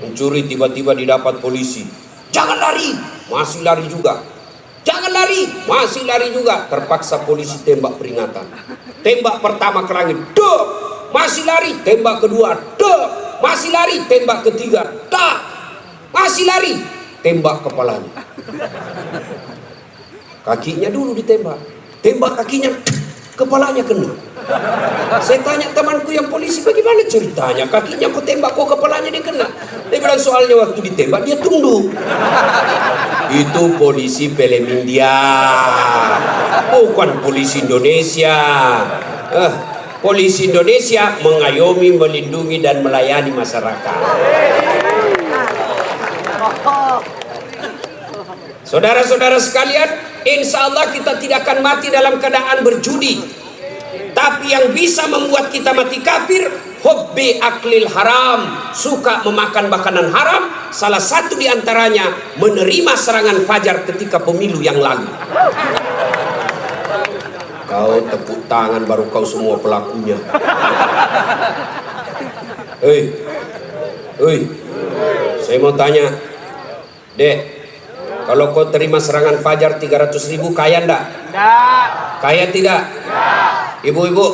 Mencuri tiba-tiba didapat polisi. Jangan lari, masih lari juga. Jangan lari, masih lari juga. Terpaksa polisi tembak peringatan. Tembak pertama ke langit, dok. Masih lari, tembak kedua, dok. Masih lari, tembak ketiga, tak. Masih lari, tembak kepalanya. Kakinya dulu ditembak, tembak kakinya, kepalanya kena. Saya tanya temanku yang polisi, bagaimana ceritanya? Kakinya aku tembak, kok kepalanya dia kena? Dia bilang soalnya waktu ditembak dia tunduk. Itu polisi film India, bukan polisi Indonesia. Polisi Indonesia mengayomi, melindungi dan melayani masyarakat. Saudara-saudara sekalian, insya Allah kita tidak akan mati dalam keadaan berjudi. Tapi yang bisa membuat kita mati kafir, hubbi aklil haram, suka memakan makanan haram. Salah satu diantaranya menerima serangan fajar ketika pemilu yang lalu. Kau tepuk tangan baru kau semua pelakunya. Hei, saya mau tanya, Dek. Kalau kau terima serangan fajar 300.000, kaya enggak? Enggak. Kaya tidak? Enggak. Ibu-ibu,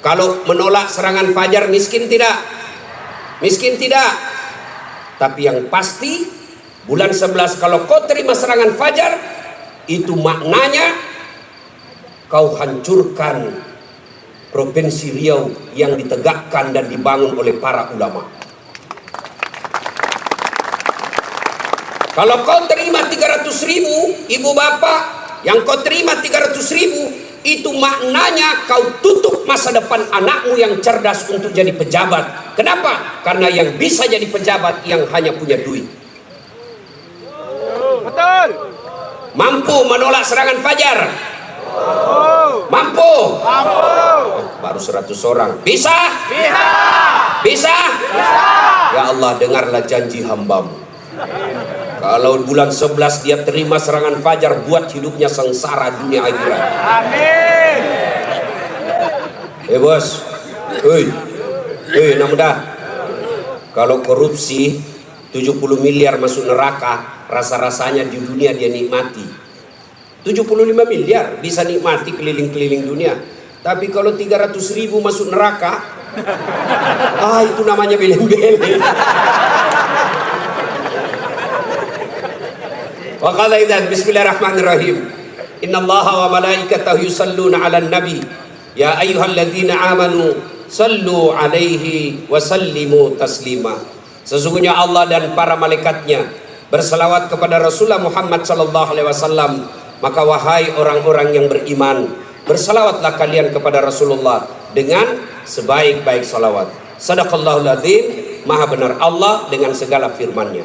kalau menolak serangan fajar miskin tidak? Miskin tidak. Tapi yang pasti bulan 11 kalau kau terima serangan fajar, itu maknanya kau hancurkan Provinsi Riau yang ditegakkan dan dibangun oleh para ulama. Kalau kau terima 300.000, ibu bapak, yang kau terima 300.000, itu maknanya kau tutup masa depan anakmu yang cerdas untuk jadi pejabat. Kenapa? Karena yang bisa jadi pejabat yang hanya punya duit.
Betul.
Mampu menolak serangan fajar. Mampu. Baru 100 orang. Bisa?
Bisa.
Bisa?
Bisa.
Ya Allah, dengarlah janji hambamu. Kalau bulan 11 dia terima serangan fajar, buat hidupnya sengsara dunia akhirat.
Amin.
Bos. Namudah. Kalau korupsi 70 miliar masuk neraka, rasa-rasanya di dunia dia nikmati. 75 miliar bisa nikmati keliling-keliling dunia. Tapi kalau 300.000 masuk neraka, itu namanya beleng-beleng. Wa qala idzan bismillahirrahmanirrahim. Innallaha wa malaikatahu yusalluna 'alan nabi. Ya ayyuhalladzina amanu sallu 'alaihi wa sallimu taslima. Sesungguhnya Allah dan para malaikatnya berselawat kepada Rasulullah Muhammad sallallahu alaihi wasallam. Maka wahai orang-orang yang beriman, berselawatlah kalian kepada Rasulullah dengan sebaik-baik salawat. Sadaqallahul azim, maha benar Allah dengan segala firman-Nya.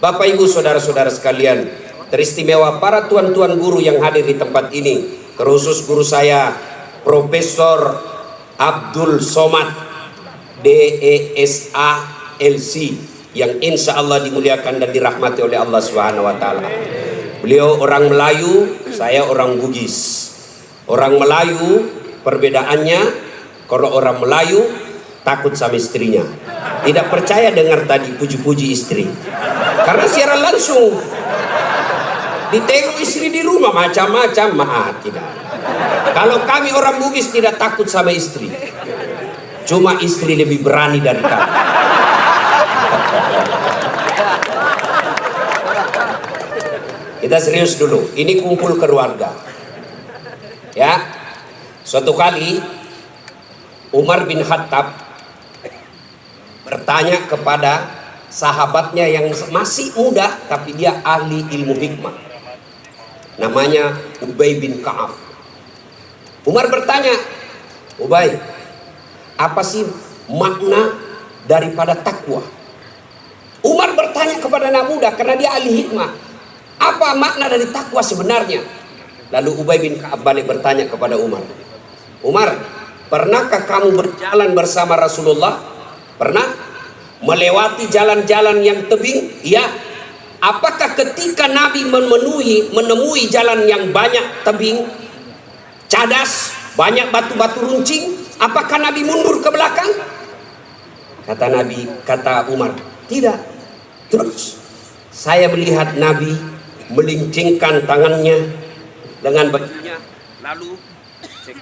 Bapak Ibu saudara-saudara sekalian, teristimewa para tuan-tuan guru yang hadir di tempat ini, terkhusus guru saya Profesor Abdul Somad DESA LC yang insya Allah dimuliakan dan dirahmati oleh Allah Subhanahu wa Ta'ala. Beliau orang Melayu, saya orang Bugis. Orang Melayu perbedaannya, kalau orang Melayu takut sama istrinya, tidak percaya dengar tadi puji-puji istri, karena siaran langsung ditengok istri di rumah macam-macam. Tidak. Kalau kami orang Bugis tidak takut sama istri, cuma istri lebih berani dari kami. Kita serius dulu, ini kumpul keluarga. Ya, suatu kali Umar bin Khattab bertanya kepada sahabatnya yang masih muda tapi dia ahli ilmu hikmah, namanya Ubay bin Ka'ab. Umar bertanya, Ubay, apa sih makna daripada takwa? Umar bertanya kepada anak muda karena dia ahli hikmah, apa makna dari takwa sebenarnya? Lalu Ubay bin Ka'ab balik bertanya kepada Umar, Umar, pernahkah kamu berjalan bersama Rasulullah? Pernah? Melewati jalan-jalan yang tebing? Ya. Apakah ketika Nabi menemui jalan yang banyak tebing, cadas, banyak batu-batu runcing, apakah Nabi mundur ke belakang? Kata Umar, tidak. Terus saya melihat Nabi melincingkan tangannya dengan bajunya, lalu cek.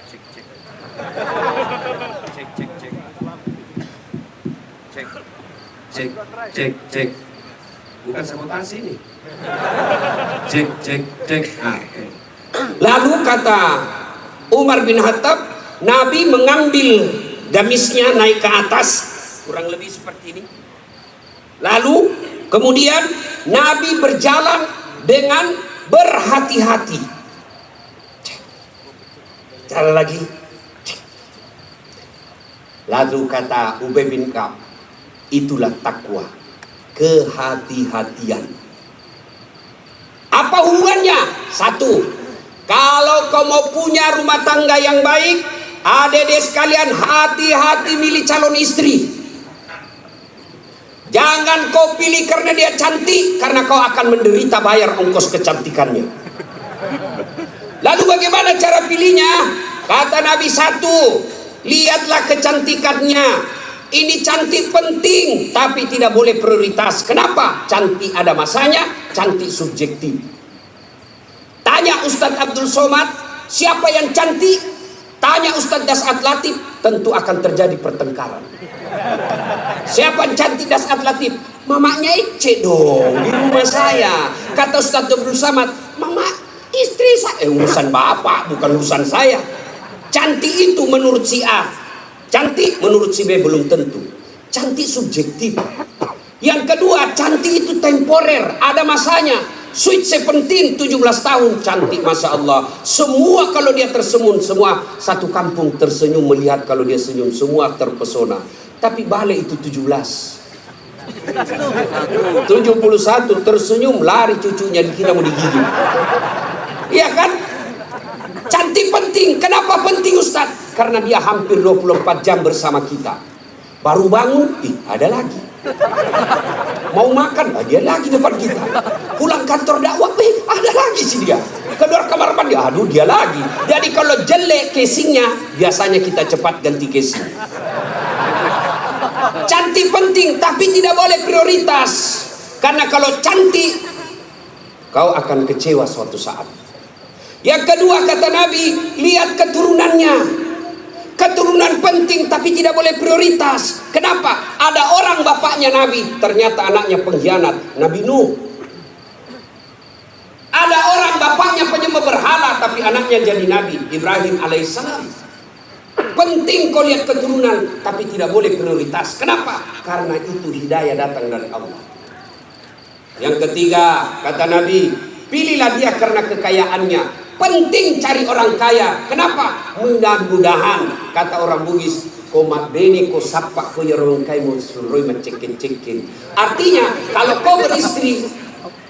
Bukan sabotase ini. Cek. Lalu kata Umar bin Khattab, Nabi mengambil gamisnya naik ke atas, kurang lebih seperti ini. Lalu kemudian Nabi berjalan dengan berhati-hati. Jalan lagi. Lalu kata Ubay bin Ka'ab, itulah takwa, kehati-hatian. Apa hubungannya? Satu, kalau kau mau punya rumah tangga yang baik, adik-adik sekalian, hati-hati milih calon istri. Jangan kau pilih karena dia cantik, karena kau akan menderita bayar ongkos kecantikannya. Lalu bagaimana cara pilihnya? Kata Nabi, satu, lihatlah kecantikannya. Ini cantik penting, tapi tidak boleh prioritas. Kenapa? Cantik ada masanya, cantik subjektif. Tanya Ustadz Abdul Somad, siapa yang cantik? Tanya Ustadz Das'ad Latif, tentu akan terjadi pertengkaran. Siapa yang cantik Das'ad Latif? Mamanya Ece dong, di rumah saya. Kata Ustadz Abdul Somad, mama istri saya. Urusan bapak, bukan urusan saya. Cantik itu menurut si A, cantik menurut si B belum tentu. Cantik subjektif. Yang kedua, cantik itu temporer, ada masanya. Sweet 17, 17 tahun, cantik Masya Allah. Semua kalau dia tersenyum, semua satu kampung tersenyum melihat kalau dia senyum, semua terpesona. Tapi balik itu 17. 71 tersenyum, lari cucunya dikira mau digigit. Iya kan? Cantik penting. Kenapa penting Ustaz? Karena dia hampir 24 jam bersama kita. Baru bangun, ada lagi. Mau makan, dia lagi depan kita. Pulang kantor dakwah, ada lagi sih dia. Keluar kamar mandi, aduh dia lagi. Jadi kalau jelek casingnya, biasanya kita cepat ganti casing. Cantik penting, tapi tidak boleh prioritas. Karena kalau cantik, kau akan kecewa suatu saat. Yang kedua kata Nabi, lihat keturunannya. Keturunan penting tapi tidak boleh prioritas. Kenapa? Ada orang bapaknya Nabi, ternyata anaknya pengkhianat, Nabi Nuh. Ada orang bapaknya penyembah berhala tapi anaknya jadi Nabi, Ibrahim alaihissalam. Penting kau lihat keturunan tapi tidak boleh prioritas. Kenapa? Karena itu hidayah datang dari Allah. Yang ketiga kata Nabi, pilihlah dia karena kekayaannya. Penting cari orang kaya. Kenapa? Mudah-mudahan kata orang Bugis, komat bene ko sapak ko yorong kai mo suroy mencekin-cekin. Artinya kalau kau beristri,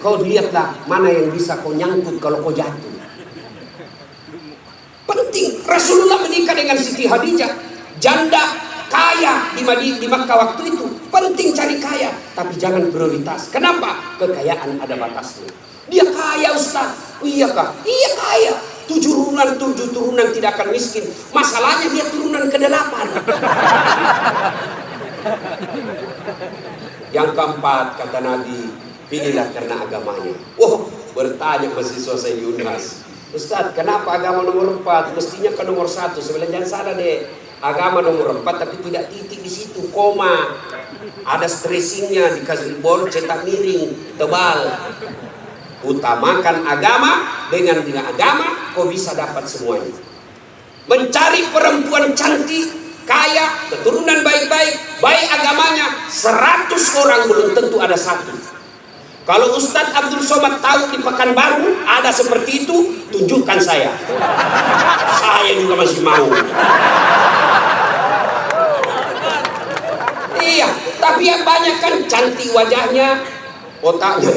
kau lihatlah mana yang bisa kau nyangkut kalau kau jatuh. Penting. Rasulullah menikah dengan Siti Khadijah, janda kaya di Makkah waktu itu. Penting cari kaya, tapi jangan prioritas. Kenapa? Kekayaan ada batasnya. Dia kaya Ustaz. Oh, iya kah? Iya kaya. 7 turunan tidak akan miskin. Masalahnya dia turunan ke-8. Yang keempat kata Nabi, pilihlah karena agamanya. Bertanya mahasiswa saya di Unhas, Ustaz, kenapa agama nomor 4? Mestinya ke nomor 1. Sebenarnya jangan salah deh. Agama nomor 4 tapi tidak titik di situ, koma. Ada stressingnya, dikasih bol cetak miring, tebal. Utamakan agama, dengan agama kau bisa dapat semuanya. Mencari perempuan cantik, kaya, keturunan baik-baik, baik agamanya, 100 orang belum tentu ada 1. Kalau Ustadz Abdul Somad tahu di Pekanbaru ada seperti itu, tunjukkan saya. Saya juga masih mau. Iya, tapi yang banyak kan cantik wajahnya, otaknya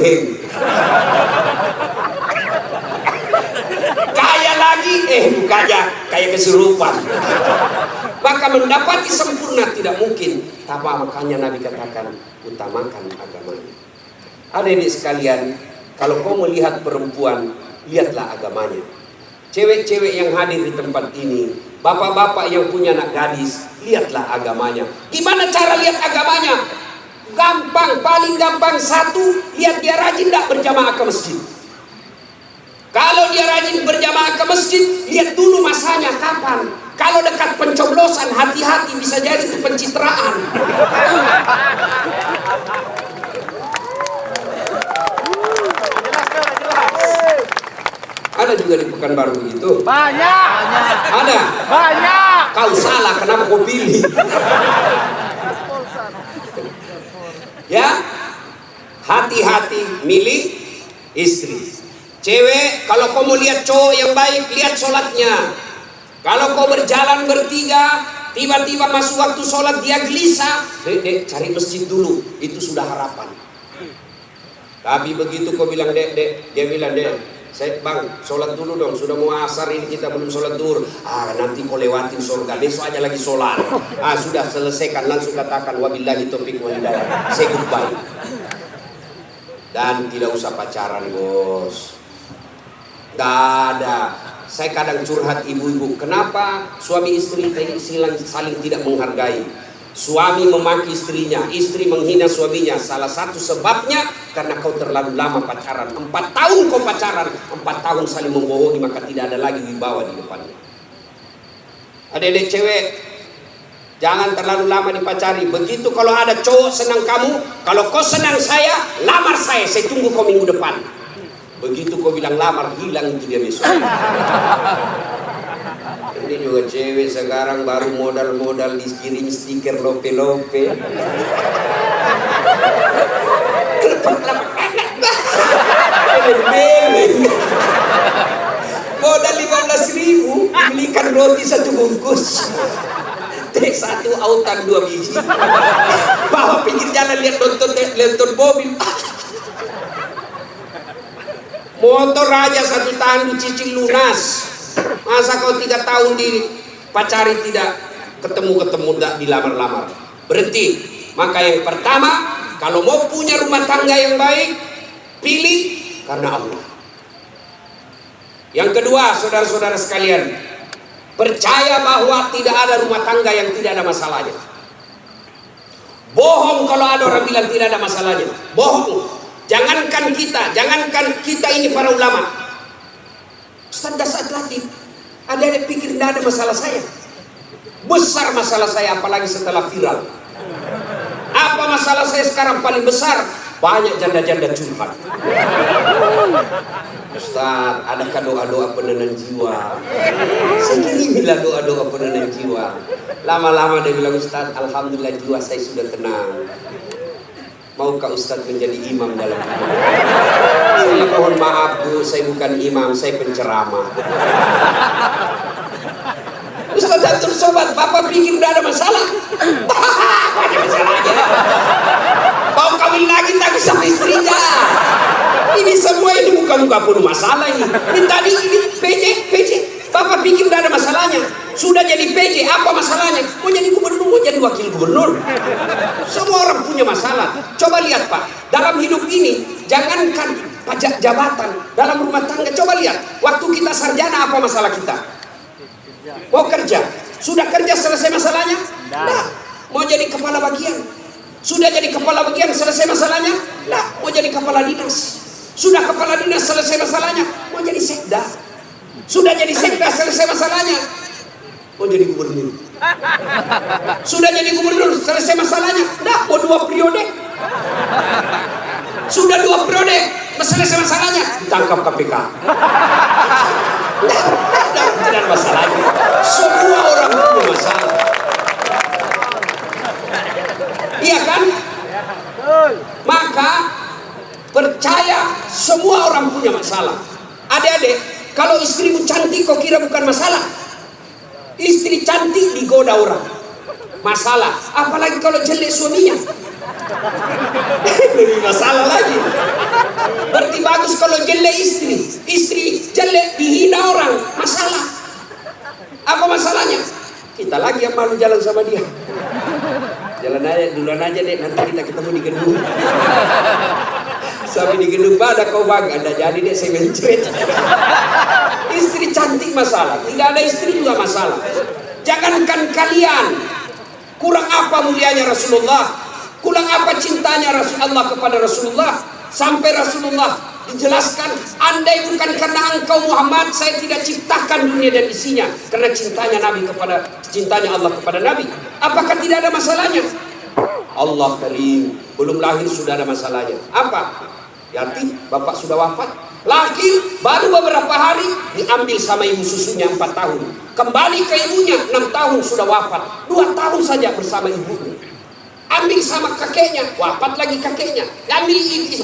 kaya lagi, mukanya kayak kesurupan. Maka mendapati sempurna tidak mungkin. Tapi makanya Nabi katakan, utamakan agamanya. Adik-adik sekalian, kalau kau melihat perempuan, lihatlah agamanya. Cewek-cewek yang hadir di tempat ini, bapak-bapak yang punya anak gadis, lihatlah agamanya. Gimana cara lihat agamanya? Gampang, paling gampang. 1, lihat dia rajin tidak berjamaah ke masjid. Kalau dia rajin berjamaah ke masjid, lihat dulu masanya kapan. Kalau dekat pencoblosan, hati-hati, bisa jadi itu pencitraan. Ada juga di Pekanbaru begitu.
Banyak.
Ada.
Banyak.
Kau salah, kenapa kau pilih? Ya, hati-hati milih istri. Cewek, kalau kau mau lihat cowok yang baik, lihat sholatnya. Kalau kau berjalan bertiga, tiba-tiba masuk waktu sholat dia gelisah, dek, cari masjid dulu, itu sudah harapan. Tapi begitu kau bilang dek, dia bilang dek, saya bang, sholat dulu dong, sudah mau asar ini kita belum sholat duhur. Nanti kau lewatin surga, besok aja lagi sholat. Sudah selesaikan, langsung katakan wabillahi taufiq wal hidayah, say goodbye. Dan tidak usah pacaran bos. Gak ada. Saya kadang curhat ibu-ibu, kenapa suami istri saling tidak menghargai? Suami memaki istrinya, istri menghina suaminya. Salah satu sebabnya karena kau terlalu lama pacaran. 4 tahun kau pacaran, 4 tahun saling membohongi, maka tidak ada lagi wibawa di depannya. Adik-adik cewek, jangan terlalu lama dipacari. Begitu kalau ada cowok senang kamu, kalau kau senang saya, lamar saya tunggu kau minggu depan. Begitu kau bilang lamar, hilang itu dia besok. Ini juga cewek sekarang baru modal-modal dikirim stiker lope-lope. autan 2 biji. Bawa pinggir jalan lihat nonton mobil. Motor aja 1 tahun dicicil lunas. Masa kau 3 tahun dipacari tidak ketemu tidak dilamar-lamar? Berhenti. Maka yang pertama, kalau mau punya rumah tangga yang baik, pilih karena Allah. Yang kedua, saudara-saudara sekalian, percaya bahwa tidak ada rumah tangga yang tidak ada masalahnya. Bohong kalau ada orang bilang tidak ada masalahnya. Bohong. Jangankan kita ini para ulama. Ustaz Dasar Latif, ada yang pikir tidak ada masalah saya. Besar masalah saya, apalagi setelah viral. Apa masalah saya sekarang paling besar? Banyak janda-janda curhat. Ustaz, adakah doa-doa penenang jiwa? Seginilah doa-doa penenang jiwa. Lama-lama dia bilang, Ustaz, alhamdulillah jiwa saya sudah tenang. Maukah Ustaz menjadi imam dalam hidup? Saya mohon maaf Bu, saya bukan imam, saya penceramah. Ustaz Abdul Somad, Bapak pikir udah ada masalah? Banyak masalahnya. Mau kawin lagi tak sama istrinya. Ini semua ini muka-muka pun masalah ini. Ini tadi ini PJ. Bapak pikir udah ada masalahnya. Sudah jadi PJ, apa masalahnya? Mau jadi gubernur, mau jadi wakil gubernur. Semua orang punya masalah. Coba lihat Pak, dalam hidup ini jangankan pajak jabatan, dalam rumah tangga coba lihat. Waktu kita sarjana apa masalah kita? Mau kerja, sudah kerja selesai masalahnya? Nah, mau jadi kepala bagian, sudah jadi kepala bagian selesai masalahnya? Nah, mau jadi kepala dinas, sudah kepala dinas selesai masalahnya? Mau jadi sekda, sudah jadi sekda selesai masalahnya? Mau jadi gubernur, sudah jadi gubernur selesai masalahnya? Nah, mau 2 periode, sudah 2 periode selesai masalahnya? Ditangkap KPK. Tidak masalahnya. Semua orang punya masalah. Iya kan? Maka percaya semua orang punya masalah. Adik-adik, kalau istrimu cantik kau kira bukan masalah? Istri cantik digoda orang, masalah. Apalagi kalau jelek suaminya, lebih masalah lagi. Berarti bagus kalau jelek istri jelek dihina orang, masalah. Apa masalahnya? Kita lagi yang malu jalan sama dia. Jalan aja, duluan aja deh, nanti kita ketemu di gedung. Sampai di gedung pada kau bangga, ada jadi deh saya mencuit. Istri cantik masalah, tidak ada istri juga masalah. Jangankan kalian, kurang apa mulianya Rasulullah, kurang apa cintanya Rasulullah kepada Rasulullah, sampai Rasulullah dijelaskan, andai bukan karena engkau Muhammad, saya tidak ciptakan dunia dan isinya. Karena cintanya Allah kepada Nabi. Apakah tidak ada masalahnya? Allah Karim, belum lahir sudah ada masalahnya. Apa? Yatim, bapak sudah wafat. Lahir baru beberapa hari diambil sama ibu susunya 4 tahun. Kembali ke ibunya 6 tahun sudah wafat. 2 tahun saja bersama ibunya. Ambil sama kakeknya, wafat lagi kakeknya. Ambil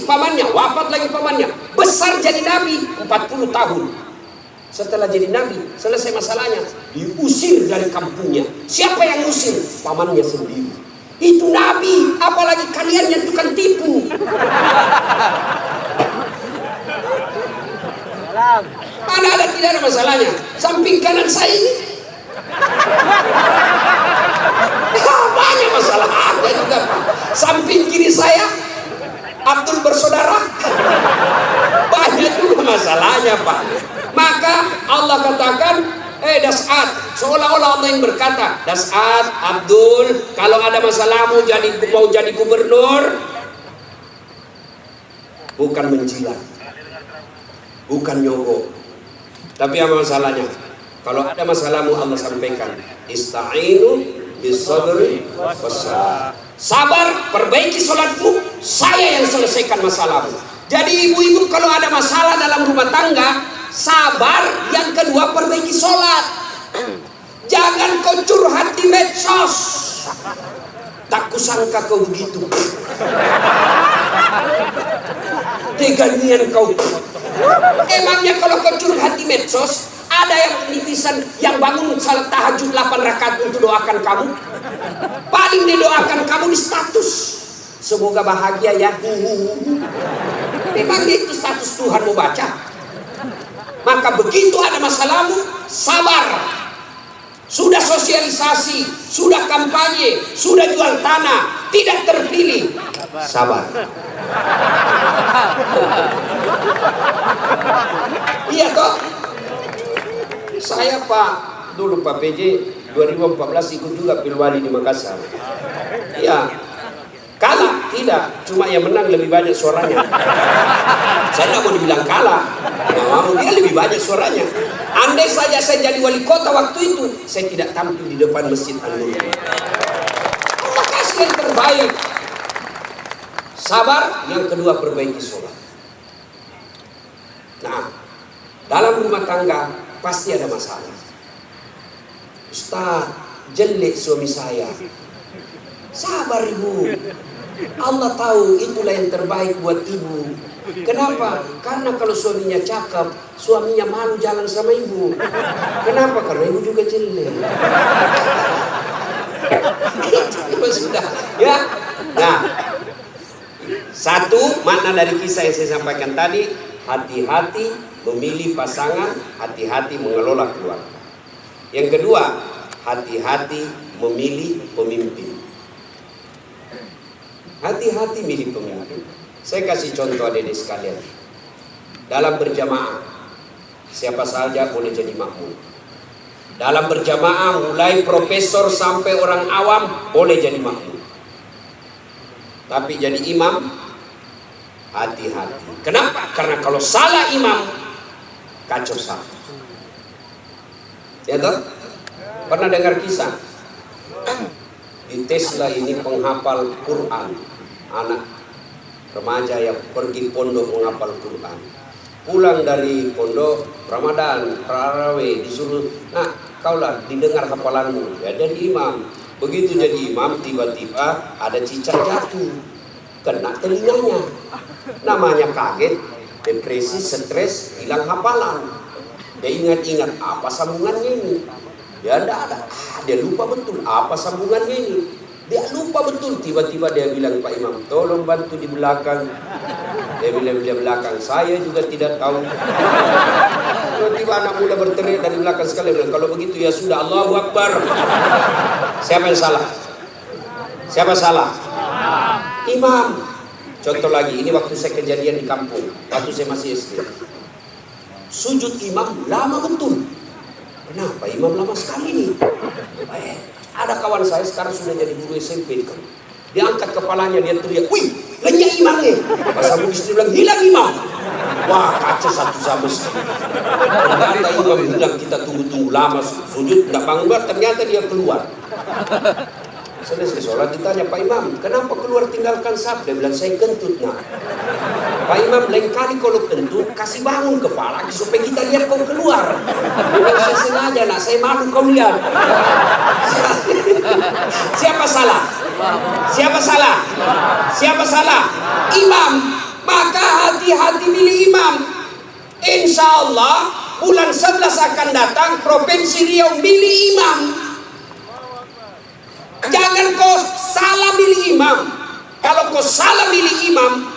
pamannya, wafat lagi pamannya. Besar jadi nabi 40 tahun. Setelah jadi nabi, selesai masalahnya, diusir dari kampungnya. Siapa yang usir? Pamannya sendiri. Itu nabi, apalagi kalian yang tukang tipu. Mana ada tidak ada masalahnya? Samping kanan saya ini banyak masalah ada juga Pak. Samping kiri saya Abdul bersaudara banyak juga masalahnya Pak. Maka Allah katakan, Das'ad, seolah-olah Allah yang berkata, Das'ad, Abdul, kalau ada masalahmu mau jadi gubernur, bukan menjilat, bukan nyogok, tapi apa masalahnya? Kalau ada masalahmu Allah sampaikan, ista'inu bisabri wassalam. Sabar, perbaiki sholatmu, saya yang selesaikan masalahmu. Jadi ibu-ibu kalau ada masalah dalam rumah tangga, sabar. Yang kedua, perbaiki sholat. Jangan kau curhat di medsos. Tak kusangka kau begitu. Teganian kau. Emangnya kalau kau curhat di medsos, ada yang netizen yang bangun salat tahajud 8 rakaat untuk doakan kamu? Paling didoakan kamu di status, semoga bahagia ya. Memang itu status Tuhan mau baca. Maka begitu ada masalahmu, sabar. Sudah sosialisasi, sudah kampanye, sudah jual tanah, tidak terpilih, sabar. Iya toh. Saya dulu Pak PJ 2014 ikut juga Pilwali di Makassar. Iya. Kalah tidak, cuma yang menang lebih banyak suaranya. Saya nggak mau dibilang kalah, nggak mau, dia lebih banyak suaranya. Andai saja saya jadi wali kota waktu itu, saya tidak tampil di depan Masjid An-Nur. Allah kasih yang terbaik. Sabar, yang kedua perbaiki sholat. Nah, dalam rumah tangga pasti ada masalah. Ustaz, jelek suami saya. Sabar ibu, Allah tahu itulah yang terbaik buat ibu. Kenapa? Karena kalau suaminya cakep, suaminya malu jalan sama ibu. Kenapa? Karena ibu juga jelek. Itu sudah, ya. Nah, satu makna dari kisah yang saya sampaikan tadi, hati-hati memilih pasangan, hati-hati mengelola keluarga. Yang kedua, hati-hati memilih pemimpin. Hati-hati milih pemimpin. Saya kasih contoh adik-adik sekalian. Dalam berjamaah, siapa saja boleh jadi makmum. Dalam berjamaah, mulai profesor sampai orang awam boleh jadi makmum. Tapi jadi imam, hati-hati. Kenapa? Karena kalau salah imam, kacau satu. Ya toh? Pernah dengar kisah? Di Tesla ini penghafal Quran, anak remaja yang pergi pondok menghafal Quran. Pulang dari pondok Ramadan, Tarawih, disuruh, nah kaulah didengar hafalanmu. Ya jadi imam. Begitu jadi imam, tiba-tiba ada cicak jatuh, kena telinganya. Namanya kaget, depresi, stres, hilang hafalan. Dia ingat-ingat apa sambungannya ini. Ya tidak ada, dia lupa betul apa sambungannya ini. Dia lupa betul, tiba-tiba dia bilang, Pak Imam, tolong bantu di belakang. Dia bilang di belakang, saya juga tidak tahu. Tiba-tiba anak muda berteriak dari belakang sekali, bilang, kalau begitu ya sudah, Allahu Akbar. Siapa yang salah? Siapa salah? Imam. Contoh lagi, ini waktu saya kejadian di kampung, waktu saya masih SD. Sujud imam lama betul. Kenapa imam lama sekali nih? Ada kawan saya sekarang sudah jadi guru SMP di kampung. Dia angkat kepalanya, dia teriak, wih, lenyap imamnya. Pas Abu Bisri bilang, hilang imam. Wah, kacau satu sama sekali. Ternyata imam bilang, kita tunggu-tunggu lama sujud, tidak bangun, ternyata dia keluar. Selesai sholat ditanya, Pak Imam, kenapa keluar tinggalkan saf? Dia bilang, saya kentut, nak. Pak Imam, lain kali kalau kentut, kasih bangun kepala supaya kita lihat kau keluar. Dia bilang, saya sengaja, nak, saya malu kau lihat. Siapa salah? Siapa salah? Siapa salah? Imam. Maka hati-hati milih imam. Insya Allah bulan 11 akan datang Provinsi Riau milih imam. Jangan kau salah milih imam. Kalau kau salah milih imam,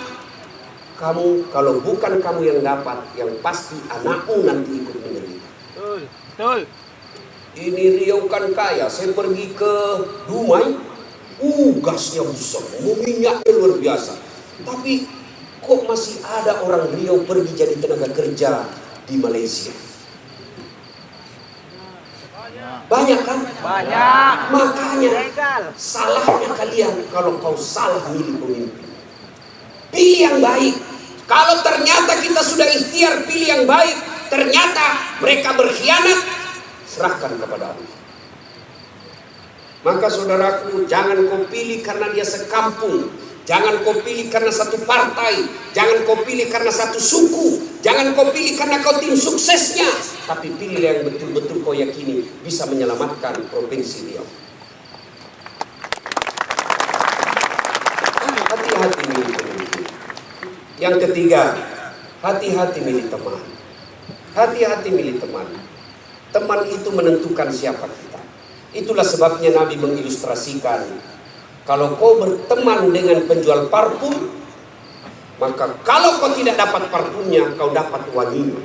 kamu kalau bukan kamu yang dapat, yang pasti anakmu nanti ikut menderita.
Betul.
Ini Riau kan kaya. Saya pergi ke Dumai, gasnya besar, minyaknya luar biasa. Tapi kok masih ada orang Riau pergi jadi tenaga kerja di Malaysia? Banyak kan?
Banyak.
Makanya salahnya kalian kalau kau salah milih pemimpin. Pilih yang baik. Kalau ternyata kita sudah ikhtiar pilih yang baik, ternyata mereka berkhianat, serahkan kepada Allah. Maka saudaraku, jangan kau pilih karena dia sekampung. Jangan kau pilih karena satu partai. Jangan kau pilih karena satu suku. Jangan kau pilih karena kau tim suksesnya. Tapi pilih yang betul-betul kau yakini bisa menyelamatkan Provinsi Riau. Hati-hati milih pemimpin. Yang ketiga, hati-hati milih teman. Hati-hati milih teman. Teman itu menentukan siapa kita. Itulah sebabnya Nabi mengilustrasikan, kalau kau berteman dengan penjual parfum, maka kalau kau tidak dapat parfumnya, kau dapat wanginya.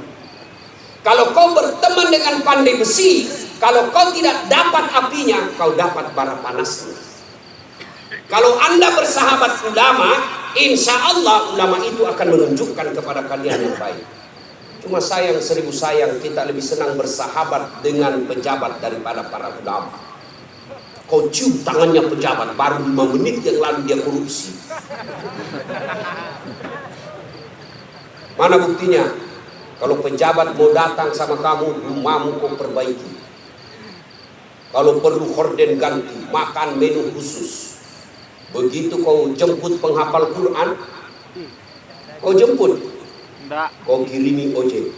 Kalau kau berteman dengan pandai besi, kalau kau tidak dapat apinya, kau dapat bara panasnya. Kalau Anda bersahabat ulama, insya Allah ulama itu akan menunjukkan kepada kalian yang baik. Cuma sayang, seribu sayang, kita lebih senang bersahabat dengan pejabat daripada para ulama. Kau cium tangannya pejabat, baru 5 menit yang lalu dia korupsi. Mana buktinya? Kalau pejabat mau datang sama kamu, rumahmu kau perbaiki. Kalau perlu horden ganti, makan menu khusus. Begitu kau jemput penghafal Quran, kau jemput, kau kirimi ojek,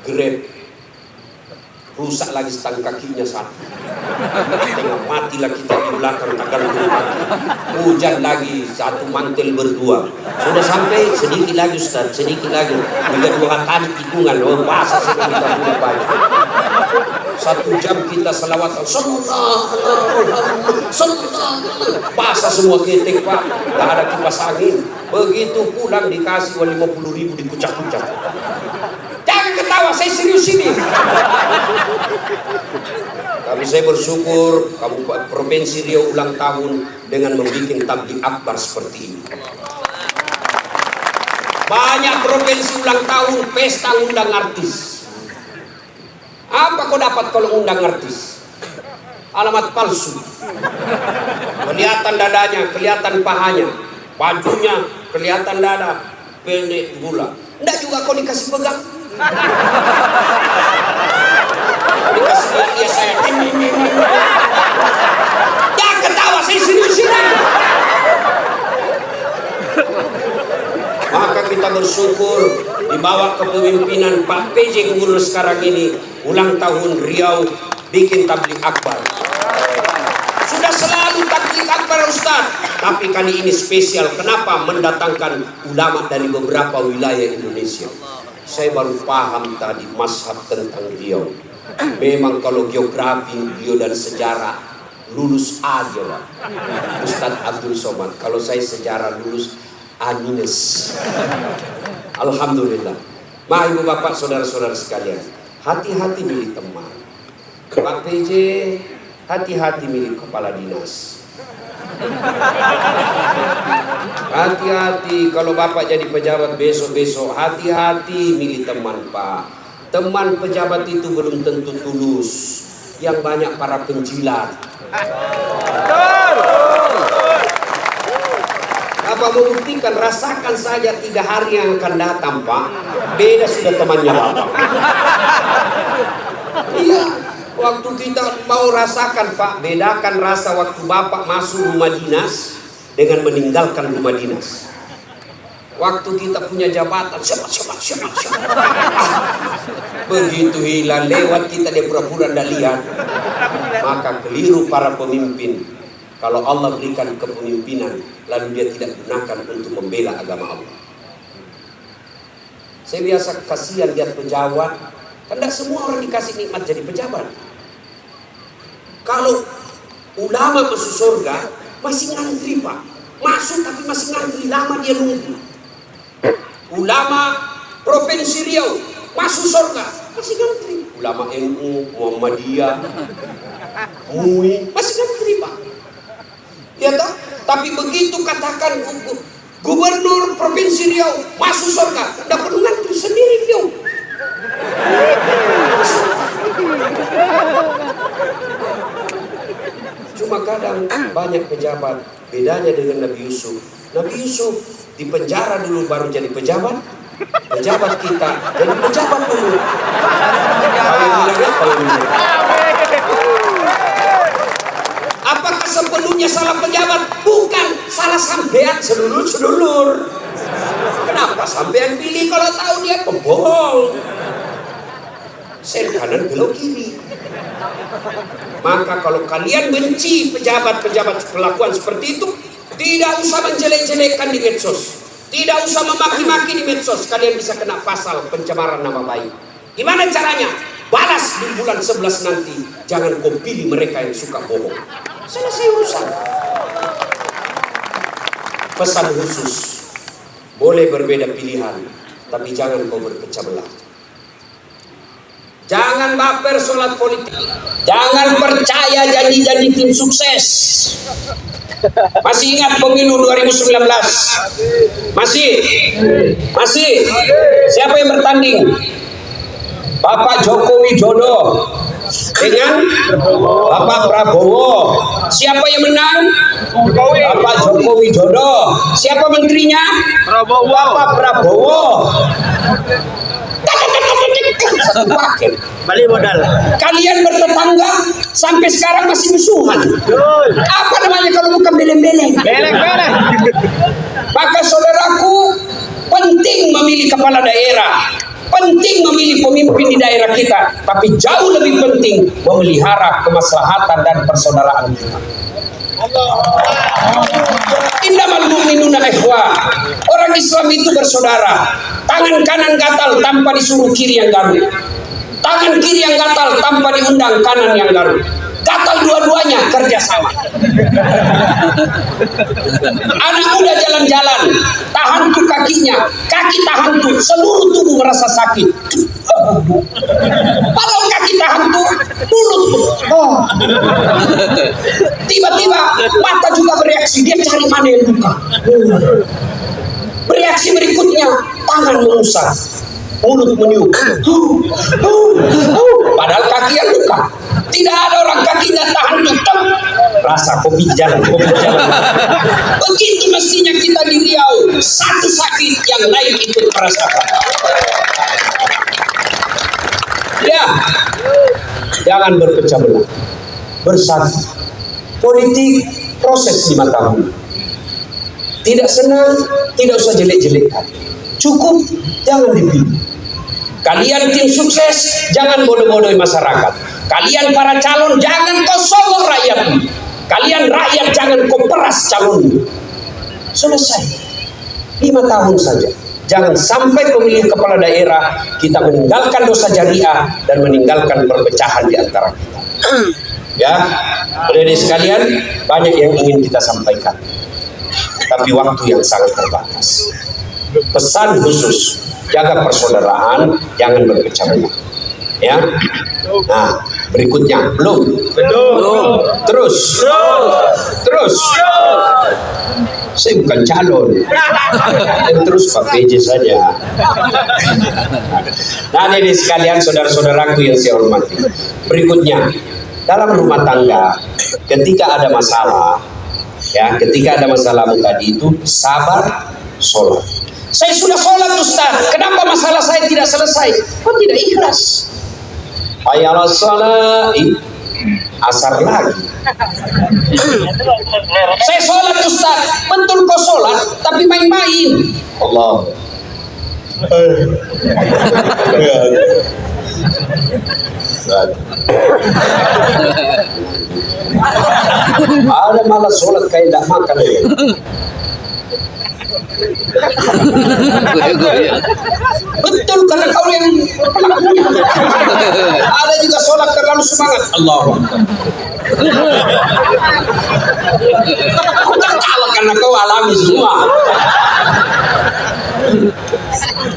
Grab, rusak lagi stang kakinya satu, tengah matilah kita di belakang takkan mati. Hujan lagi, satu mantel berdua, sudah sampai sedikit lagi Ustaz, sedikit lagi, 2 kali tikungan, oh basah sekali kita punya baju. 1 jam kita selawatan, basah semua ketek Pak, tak ada kipas angin. Begitu pulang dikasih 50.000 dikucak-kucak. Jangan ketawa, saya serius ini. Tapi saya bersyukur kamu Provinsi Riau ulang tahun dengan membuat tabligh akbar seperti ini. Banyak provinsi ulang tahun pesta undang artis. Apa kau dapat kalau undang artis? Alamat palsu. Kelihatan dadanya, kelihatan pahanya, bajunya kelihatan dada, pendek gula. Enggak juga kau dikasih pegang. Dikasih dia saya. Jangan ketawa, saya serius ini. Maka kita bersyukur dibawa kepemimpinan Pak PJ Gubernur sekarang ini, ulang tahun Riau bikin tabligh akbar. Sudah selalu tabligh akbar Ustaz, tapi kali ini spesial. Kenapa? Mendatangkan ulama dari beberapa wilayah Indonesia. Saya baru paham tadi mazhab tentang Riau. Memang kalau geografi, Riau dan sejarah lulus aja Pak Ustaz Abdul Somad. Kalau saya sejarah lulus A-. Alhamdulillah. Ma ibu bapak saudara-saudara sekalian, hati-hati milih teman. Pak PJ, hati-hati milih kepala dinas. Hati-hati kalau bapak jadi pejabat besok-besok, hati-hati milih teman Pak. Teman pejabat itu belum tentu tulus, yang banyak para penjilat. Apa membuktikan, rasakan saja 3 hari yang akan datang Pak, beda sudah temannya Bapak. Iya, waktu kita mau rasakan Pak, bedakan rasa waktu Bapak masuk rumah dinas dengan meninggalkan rumah dinas. Waktu kita punya jabatan, siapa. Begitu hilang lewat kita, dia pura-pura tidak lihat. Maka keliru para pemimpin. Kalau Allah berikan kepemimpinan, lalu dia tidak gunakan untuk membela agama Allah. Saya biasa kasihan lihat pejabat, kan tidak semua orang dikasih nikmat jadi pejabat. Kalau ulama masuk surga, masih ngantri Pak. Masuk tapi masih ngantri, lama dia nunggu. Ulama Provinsi Riau masuk surga, masih ngantri. Ulama NU, Muhammadiyah, MUI, masih ngantri Pak. Ya tak? Tapi begitu katakan Gubernur Provinsi Riau masuk surga, tidak perlu ngantri, sendiri Riau. Cuma kadang banyak pejabat, bedanya dengan Nabi Yusuf. Nabi Yusuf di penjara dulu baru jadi pejabat. Pejabat kita jadi pejabat dulu. Apakah sepenuhnya salah pejabat? Bukan, salah sampean sedulur-sedulur. Kenapa sampean pilih kalau tahu dia pembohong? Sen kanan belok kiri. Maka kalau kalian benci pejabat-pejabat perlakuan seperti itu, tidak usah menjelek-jelekkan di medsos, tidak usah memaki-maki di medsos. Kalian bisa kena pasal pencemaran nama baik. Gimana caranya? balas di bulan 11 nanti. Jangan kau pilih mereka yang suka bohong. Selesai urusan. Pesan khusus, boleh berbeda pilihan, tapi jangan kau berpecah belah. Jangan baper solat politik. Jangan percaya janji-janji tim sukses. Masih ingat pemilu 2019? Masih? Siapa yang bertanding? Bapak Joko Widodo dengan Bapak Prabowo. Siapa yang menang? Bapak Joko Widodo. Siapa menterinya? Bapak Prabowo. Satu paket.
Balik modal.
Kalian bertetangga sampai sekarang masih musuhan. Apa namanya kalau bukan beleng-beleng?
Beleng.
Maka saudaraku, penting memilih kepala daerah, penting memilih pemimpin di daerah kita, tapi jauh lebih penting memelihara kemaslahatan dan persaudaraan kita. Innamal mu'minuna ikhwah. Orang Islam itu bersaudara. Tangan kanan gatal tanpa disuruh kiri yang garuk. Tangan kiri yang gatal tanpa diundang kanan yang garuk. Gatal dua-duanya kerjasama. Anak muda jalan-jalan, tahan tuh kakinya, kaki tahan tuh, seluruh tubuh merasa sakit. Padahal kaki tahan tuh, mulut tuh. Tiba-tiba mata juga bereaksi, dia cari mana yang luka. Bereaksi berikutnya, tangan mengusap, mulut meniup. Padahal kaki yang luka. Tidak ada orang kakinya tahan tutup. Rasa kopi jalan. Begitu mestinya kita di Riau. Satu sakit yang lain ikut merasakan. Ya, jangan berpecah belah. Bersatu. Politik proses 5 tahun. Tidak senang, tidak usah jelek-jelekkan. Cukup, jangan dipilih. Kalian tim sukses, jangan bodoh-bodohi masyarakat. Kalian para calon, jangan kau sogok rakyat. Kalian rakyat, jangan kau peras calon. Selesai. 5 tahun saja. Jangan sampai pemilihan kepala daerah kita meninggalkan dosa jariah dan meninggalkan perpecahan di antara kita. Ya, adik-adik sekalian, banyak yang ingin kita sampaikan, tapi waktu yang sangat terbatas. Pesan khusus, jaga persaudaraan, jangan berpecah belah. Ya. Nah, berikutnya belum. Terus. Saya bukan calon. Terus Pak PJ saja. Nah, ini sekalian saudara-saudaraku yang saya hormati. Berikutnya, dalam rumah tangga, ketika ada masalah, ya, ketika ada masalah tadi itu sabar, sholat. Saya sudah sholat Ustaz, kenapa masalah saya tidak selesai? Kok tidak ikhlas? Ayalah sholat, asar lagi. Saya sholat Ustaz, betul kau sholat, tapi main-main. Allah. Ada malah sholat kayak tidak makan. Betul karena kau yang pelakunya. Ada juga sholat terlalu semangat. Allah. Kau tertawa karena kau alami semua.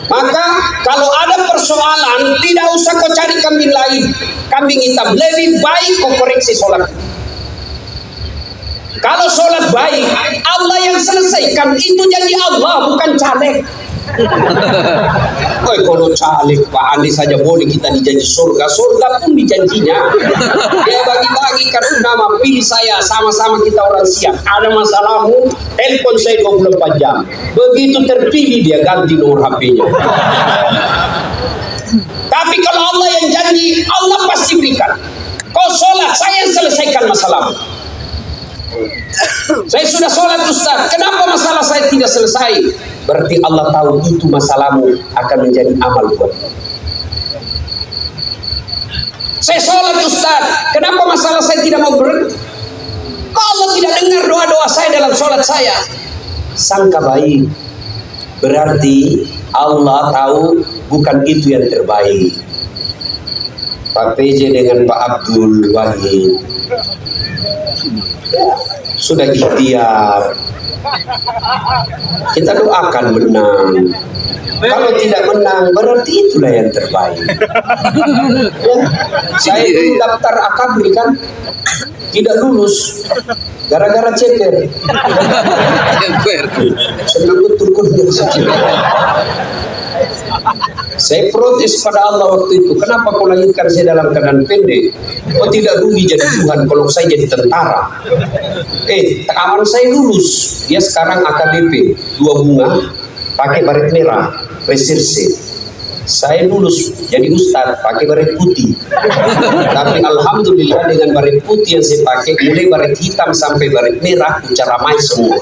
Maka kalau ada persoalan, tidak usah kau cari kambing lain, kambing hitam. Lebih baik kau koreksi sholat. Kalau sholat baik, Allah yang selesaikan. Itu janji Allah, bukan caleg. Kalau caleg Pak Andi saja boleh kita dijanji surga. Surga pun dijanjinya. Dia bagi-bagi kartu nama, pilih saya, sama-sama kita orang siap. Ada masalahmu, telepon saya 24 jam. Begitu terpilih dia ganti nomor HP-nya. Tapi kalau Allah yang janji, Allah pasti berikan. Kau sholat, saya yang selesaikan masalahmu. Saya sudah sholat Ustaz, kenapa masalah saya tidak selesai? Berarti Allah tahu itu masalahmu akan menjadi amal buat. Saya sholat Ustaz, kenapa masalah saya tidak mau berhenti? Kok Allah tidak dengar doa-doa saya dalam sholat saya? Sangka baik, berarti Allah tahu bukan itu yang terbaik. Pak PJ dengan Pak Abdul Wahid sudah ikhtiar, kita doakan menang. Kalau tidak menang berarti itulah yang terbaik. Ya, saya dulu daftar akabri kan tidak lulus gara-gara ceper. Senang betul saya protes pada Allah waktu itu. Kenapa kau lahirkan saya dalam keadaan pendek? Kau tidak rugi jadi Tuhan kalau saya jadi tentara. Aman saya lulus. Dia sekarang AKBP 2 bunga pakai baret merah reserse. Saya lulus jadi ustadz pakai baret putih. Tapi alhamdulillah dengan baret putih yang saya pakai, mulai baret hitam sampai baret merah, ucar ramai semua.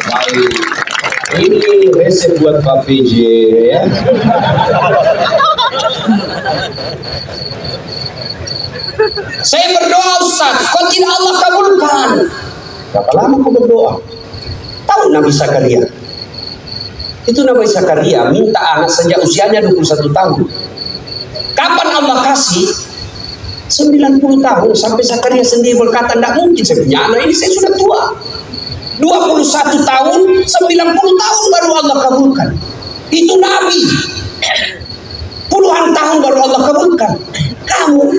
Baik. Ini resep buat Pak PJ ya. Saya berdoa Ustaz, kok tidak Allah kabulkan? Berapa lama kau berdoa? Tahu Nabi Zakaria? Itu Nabi Zakaria minta anak sejak usianya 21 tahun. Kapan Allah kasih? 90 tahun sampai Zakaria sendiri berkata, tidak mungkin saya punya anak ini, saya sudah tua. 21 tahun, 90 tahun baru Allah kabulkan. Itu Nabi. Puluhan tahun baru Allah kabulkan. Kamu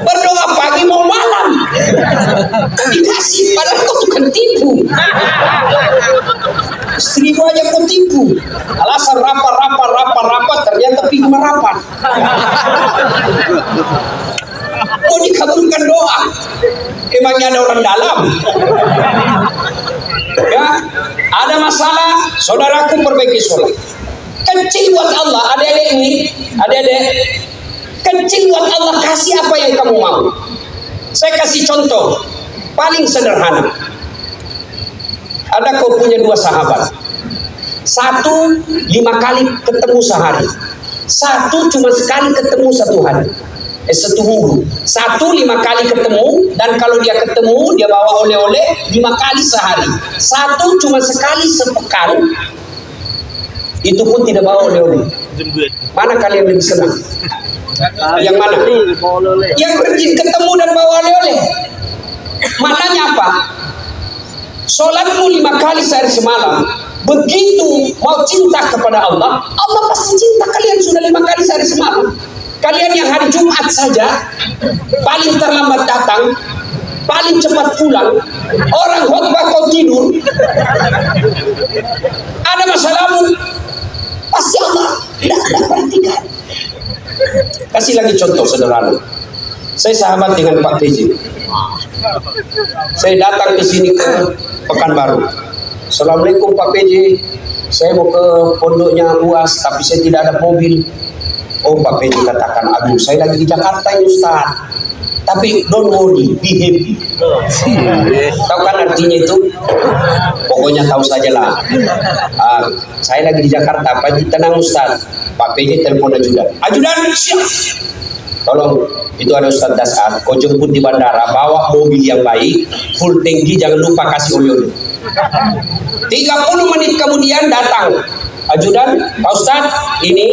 berdoa pagi mau malam dikasih, padahal kau tukang tipu. Istrimu aja kau tipu. Alasan rapat, ternyata pergi merapat. Mau dikabulkan doa, emangnya ada orang dalam? Ya, ada masalah, saudaraku perbaiki sholat. Kecil buat Allah, adik-adik ini, kecil buat Allah, kasih apa yang kamu mau. Saya kasih contoh paling sederhana. Ada kau punya 2 sahabat, satu 5 kali ketemu sehari, satu cuma sekali ketemu 1 hari. 1 minggu. Satu 5 kali ketemu, dan kalau dia ketemu dia bawa oleh-oleh 5 kali sehari. Satu cuma sekali sepekan, itu pun tidak bawa oleh-oleh. Mana kalian lebih senang? Yang mana? Yang pergi ketemu dan bawa oleh-oleh. Maknanya apa? Sholatmu 5 kali sehari semalam, begitu mau cinta kepada Allah, Allah pasti cinta kalian sudah 5 kali sehari semalam. Kalian yang hari Jumat saja paling terlambat datang, paling cepat pulang, orang khotbah kau tidur, ada masalahmu, pasti Allah tidak perhatikan. Kasih lagi contoh sederhana. Saya sahabat dengan Pak PJ. Saya datang ke sini ke Pekanbaru. Assalamualaikum Pak PJ, saya mau ke pondoknya UAS tapi saya tidak ada mobil. Oh Pak PJ katakan, aduh saya lagi di Jakarta ini Ustaz. Tapi don't worry, be happy. Tahu kan artinya itu? Pokoknya tahu sajalah. Saya lagi di Jakarta, Pak PJ tenang Ustaz. Pak PJ telepon ajudan. Ajudan siap. Tolong, itu ada Ustaz Dasar, kau jemput di bandara, bawa mobil yang baik, full tangki, jangan lupa kasih oleh-oleh. 30 menit kemudian datang ajudan, Pak Ustaz, ini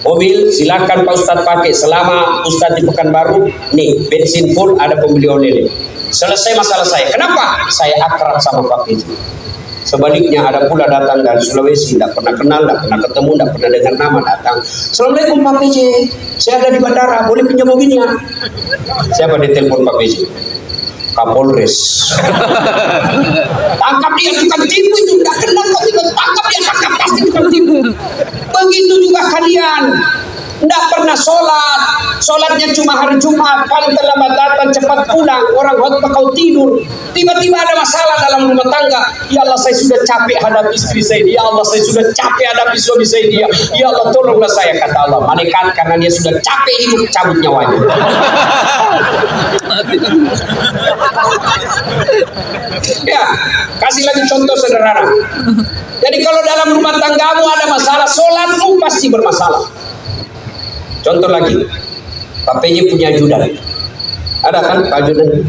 mobil silakan Pak Ustadz pakai selama Ustadz di Pekanbaru. Nih bensin full, ada pembeli oleh-oleh. Selesai masalah saya. Kenapa? Saya akrab sama Pak PJ. Sebaliknya ada pula datang dari Sulawesi, tidak pernah kenal, tidak pernah ketemu, tidak pernah dengar nama, datang. Assalamualaikum Pak PJ, saya ada di bandara, boleh pinjam mobilnya? Siapa dia telepon Pak PJ? Kapolres. Tangkap dia, tukang tipu itu, tidak kenal kok, tangkap dia, tangkap pasti tukang tipu. Begitu juga kalian, tidak pernah sholat, sholatnya cuma hari Jumat, paling terlambat datang, cepat pulang, orang khotbah kau tidur. Tiba-tiba ada masalah dalam rumah tangga. Ya Allah, saya sudah capek hadapi istri saya ini. Ya Allah, saya sudah capek hadapi suami saya ini. Ya Allah, tolonglah saya, kata Allah. Malaikat karena dia sudah capek hidup, cabut nyawanya. Ya, kasih lagi contoh sederhana. Jadi kalau dalam rumah tanggamu ada masalah, sholatmu pasti bermasalah. Contoh lagi, Pak PJ punya ajudan. Ada kan Pak Ajudan?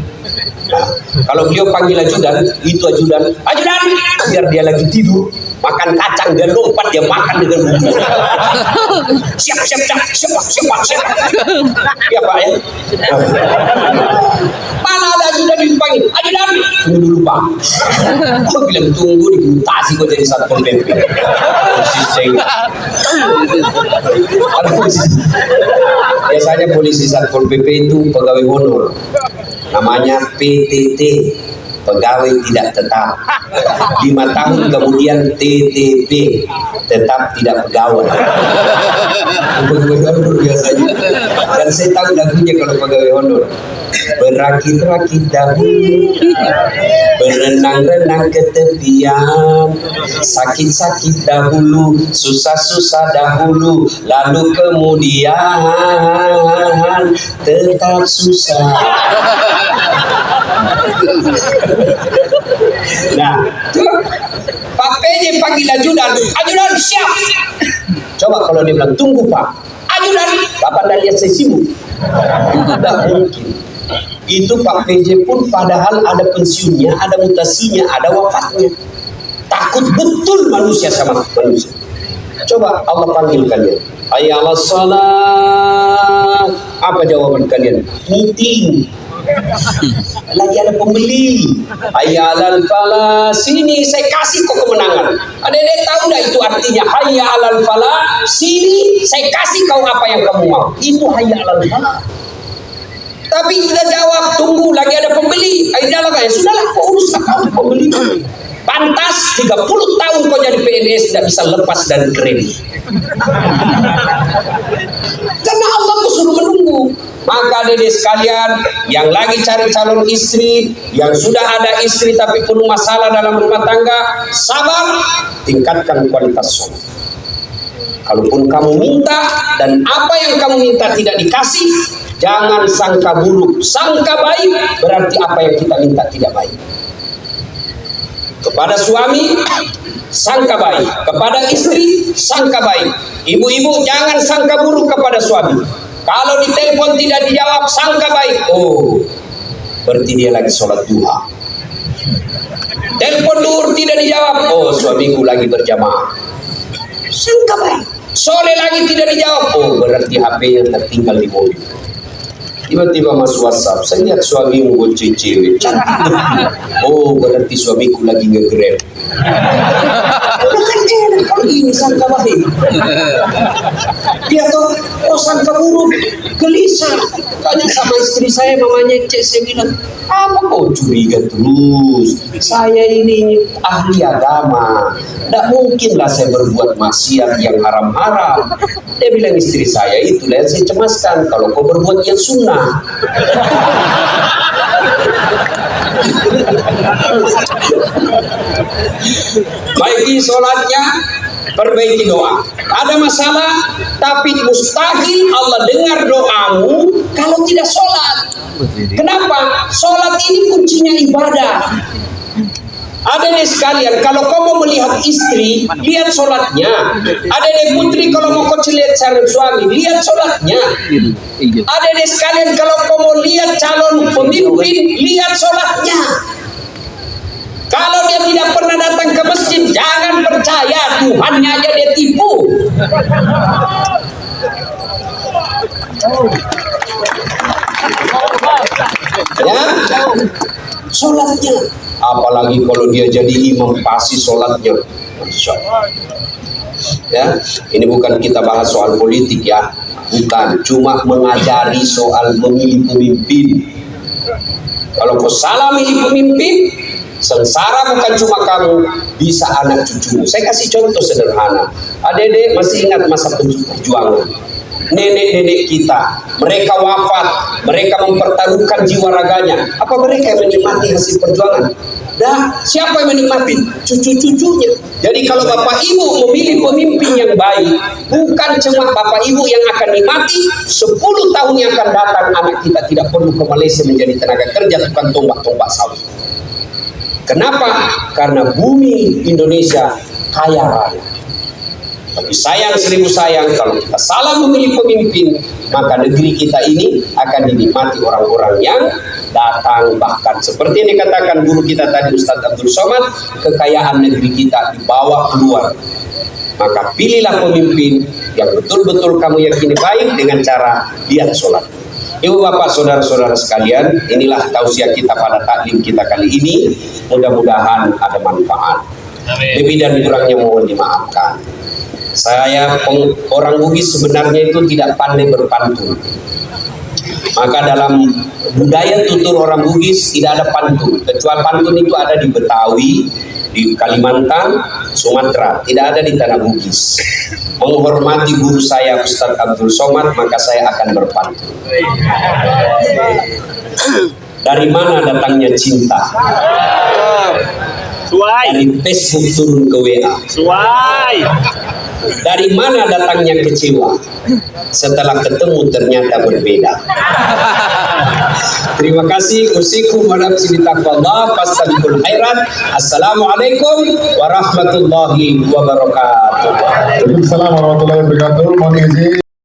Nah, kalau beliau panggil ajudan, itu ajudan, ajudan, biar dia lagi tidur, makan kacang, dia lompat, dia makan dengan bumbu. Siap. Ya Pak ya. Mana ada ajudan dipanggil, ajudan, tunggu dulu Pak. Kau bilang tunggu, dimutasi kau jadi Satpol PP. Biasanya polisi Satpol PP itu pegawai honor, namanya PTT, pegawai tidak tetap. 5 tahun kemudian TTP, tetap tidak pegawai. Pegawai honor biasanya. Dan saya tahu lagunya kalau pegawai honor. Berakit-rakit dahulu, berenang-renang ke tepian, sakit-sakit dahulu, susah-susah dahulu, lalu kemudian tetap susah. Nah, Pak PJ panggil ajudan, ajudan siap. Coba kalau dia bilang tunggu Pak, ajudan, Bapak dah lihat saya sibuk. Tidak mungkin. Itu Pak PJ pun padahal ada pensiunnya, ada mutasinya, ada wafatnya. Takut betul manusia sama manusia. Coba Allah panggil kalian, hayya 'alas shalah. Apa jawaban kalian? Meeting. Lagi ada pembeli. Hayya 'alal falah. Sini saya kasih kau kemenangan. Adik-adik tahu enggak itu artinya hayya 'alal falah? Sini saya kasih kau apa yang kamu mau. Itu hayya 'alal falah. Tapi kita jawab, tunggu lagi ada pembeli. Akhirnya lah, ya sudahlah, kau uruslah kau pembeli. Pantas 30 tahun kau jadi PNS tidak bisa lepas dari kredit. Karena Allah kau suruh menunggu. Maka adik sekalian yang lagi cari calon istri, yang sudah ada istri tapi penuh masalah dalam rumah tangga, sabar, tingkatkan kualitas sholat. Kalaupun kamu minta dan apa yang kamu minta tidak dikasih, jangan sangka buruk, sangka baik, berarti apa yang kita minta tidak baik. Kepada suami, sangka baik. Kepada istri, sangka baik. Ibu-ibu jangan sangka buruk kepada suami. Kalau ditelepon tidak dijawab, sangka baik. Oh, berarti dia lagi sholat duha. Telepon duhur tidak dijawab. Oh, suamiku lagi berjamaah. Sangka baik. Sore lagi tidak dijawab. Oh, berarti HP-nya tertinggal di mobil. Tiba-tiba masuk WhatsApp, saya lihat suamimu gonceng cewek. Oh, berarti suamiku lagi nge-grab. Kalau ini sangka baik. Dia tuh, oh sangka buruk, gelisah. Tanya sama istri saya, mamanya cek, saya bilang, apa kau curiga terus? Saya ini ahli agama. Tidak mungkinlah saya berbuat maksiat yang haram-haram. Dia bilang istri saya, itulah yang saya cemaskan. Kalau kau berbuat yang sunnah. Baiki sholatnya, perbaiki doa. Ada masalah, tapi mustahil Allah dengar doamu kalau tidak sholat. Kenapa? Sholat ini kuncinya ibadah. Adik-adik sekalian, kalau kau mau melihat istri, lihat sholatnya. Adik-adik putri, kalau mau kau lihat calon suami, lihat sholatnya. Adik-adik sekalian, kalau kau mau lihat calon pemimpin, lihat sholatnya. Kalau dia tidak pernah datang ke masjid, jangan percaya, Tuhannya aja dia tipu. Ya, sholatnya. Apalagi kalau dia jadi imam, pasti sholatnya. Masya Allah. Ya, ini bukan kita bahas soal politik ya, bukan, cuma mengajari soal memilih pemimpin. Kalau kau salah milih pemimpin, sengsara bukan cuma kamu, bisa anak cucumu. Saya kasih contoh sederhana. Adik-adik masih ingat masa perjuangan? Nenek-nenek kita, mereka wafat, mereka mempertaruhkan jiwa raganya. Apa mereka yang menikmati hasil perjuangan? Dah, siapa yang menikmati? Cucu-cucunya. Jadi kalau bapak ibu memilih pemimpin yang baik, bukan cuma bapak ibu yang akan nikmati, 10 tahun yang akan datang anak kita tidak perlu ke Malaysia menjadi tenaga kerja tukang tombak-tombak sawit. Kenapa? Karena bumi Indonesia kaya raya. Tapi sayang seribu sayang, kalau kita salah memilih pemimpin, maka negeri kita ini akan dinikmati orang-orang yang datang. Bahkan seperti yang dikatakan guru kita tadi, Ustadz Abdul Somad, kekayaan negeri kita dibawa keluar. Maka pilihlah pemimpin yang betul-betul kamu yakini baik dengan cara lihat sholat. Ibu bapak saudara-saudara sekalian, inilah tausiah kita pada taklim kita kali ini. Mudah-mudahan ada manfaat. Lebih dan kurangnya mohon dimaafkan. Saya orang Bugis sebenarnya itu tidak pandai berpantun. Maka dalam budaya tutur orang Bugis tidak ada pantun. Kecuali pantun itu ada di Betawi, di Kalimantan, Sumatera, tidak ada di tanah Bugis. Menghormati guru saya Ustadz Abdul Somad, maka saya akan berpantun. Dari mana datangnya cinta?
Suai.
Dari Facebook turun ke WA.
Suai.
Dari mana datangnya kecewa? Setelah ketemu ternyata berbeda. Terima kasih. Usikum wa nafsi bitaqwallah fastabiqul khairat. Assalamualaikum warahmatullahi wabarakatuh.
Waalaikumsalam warahmatullahi wabarakatuh. Mohon izin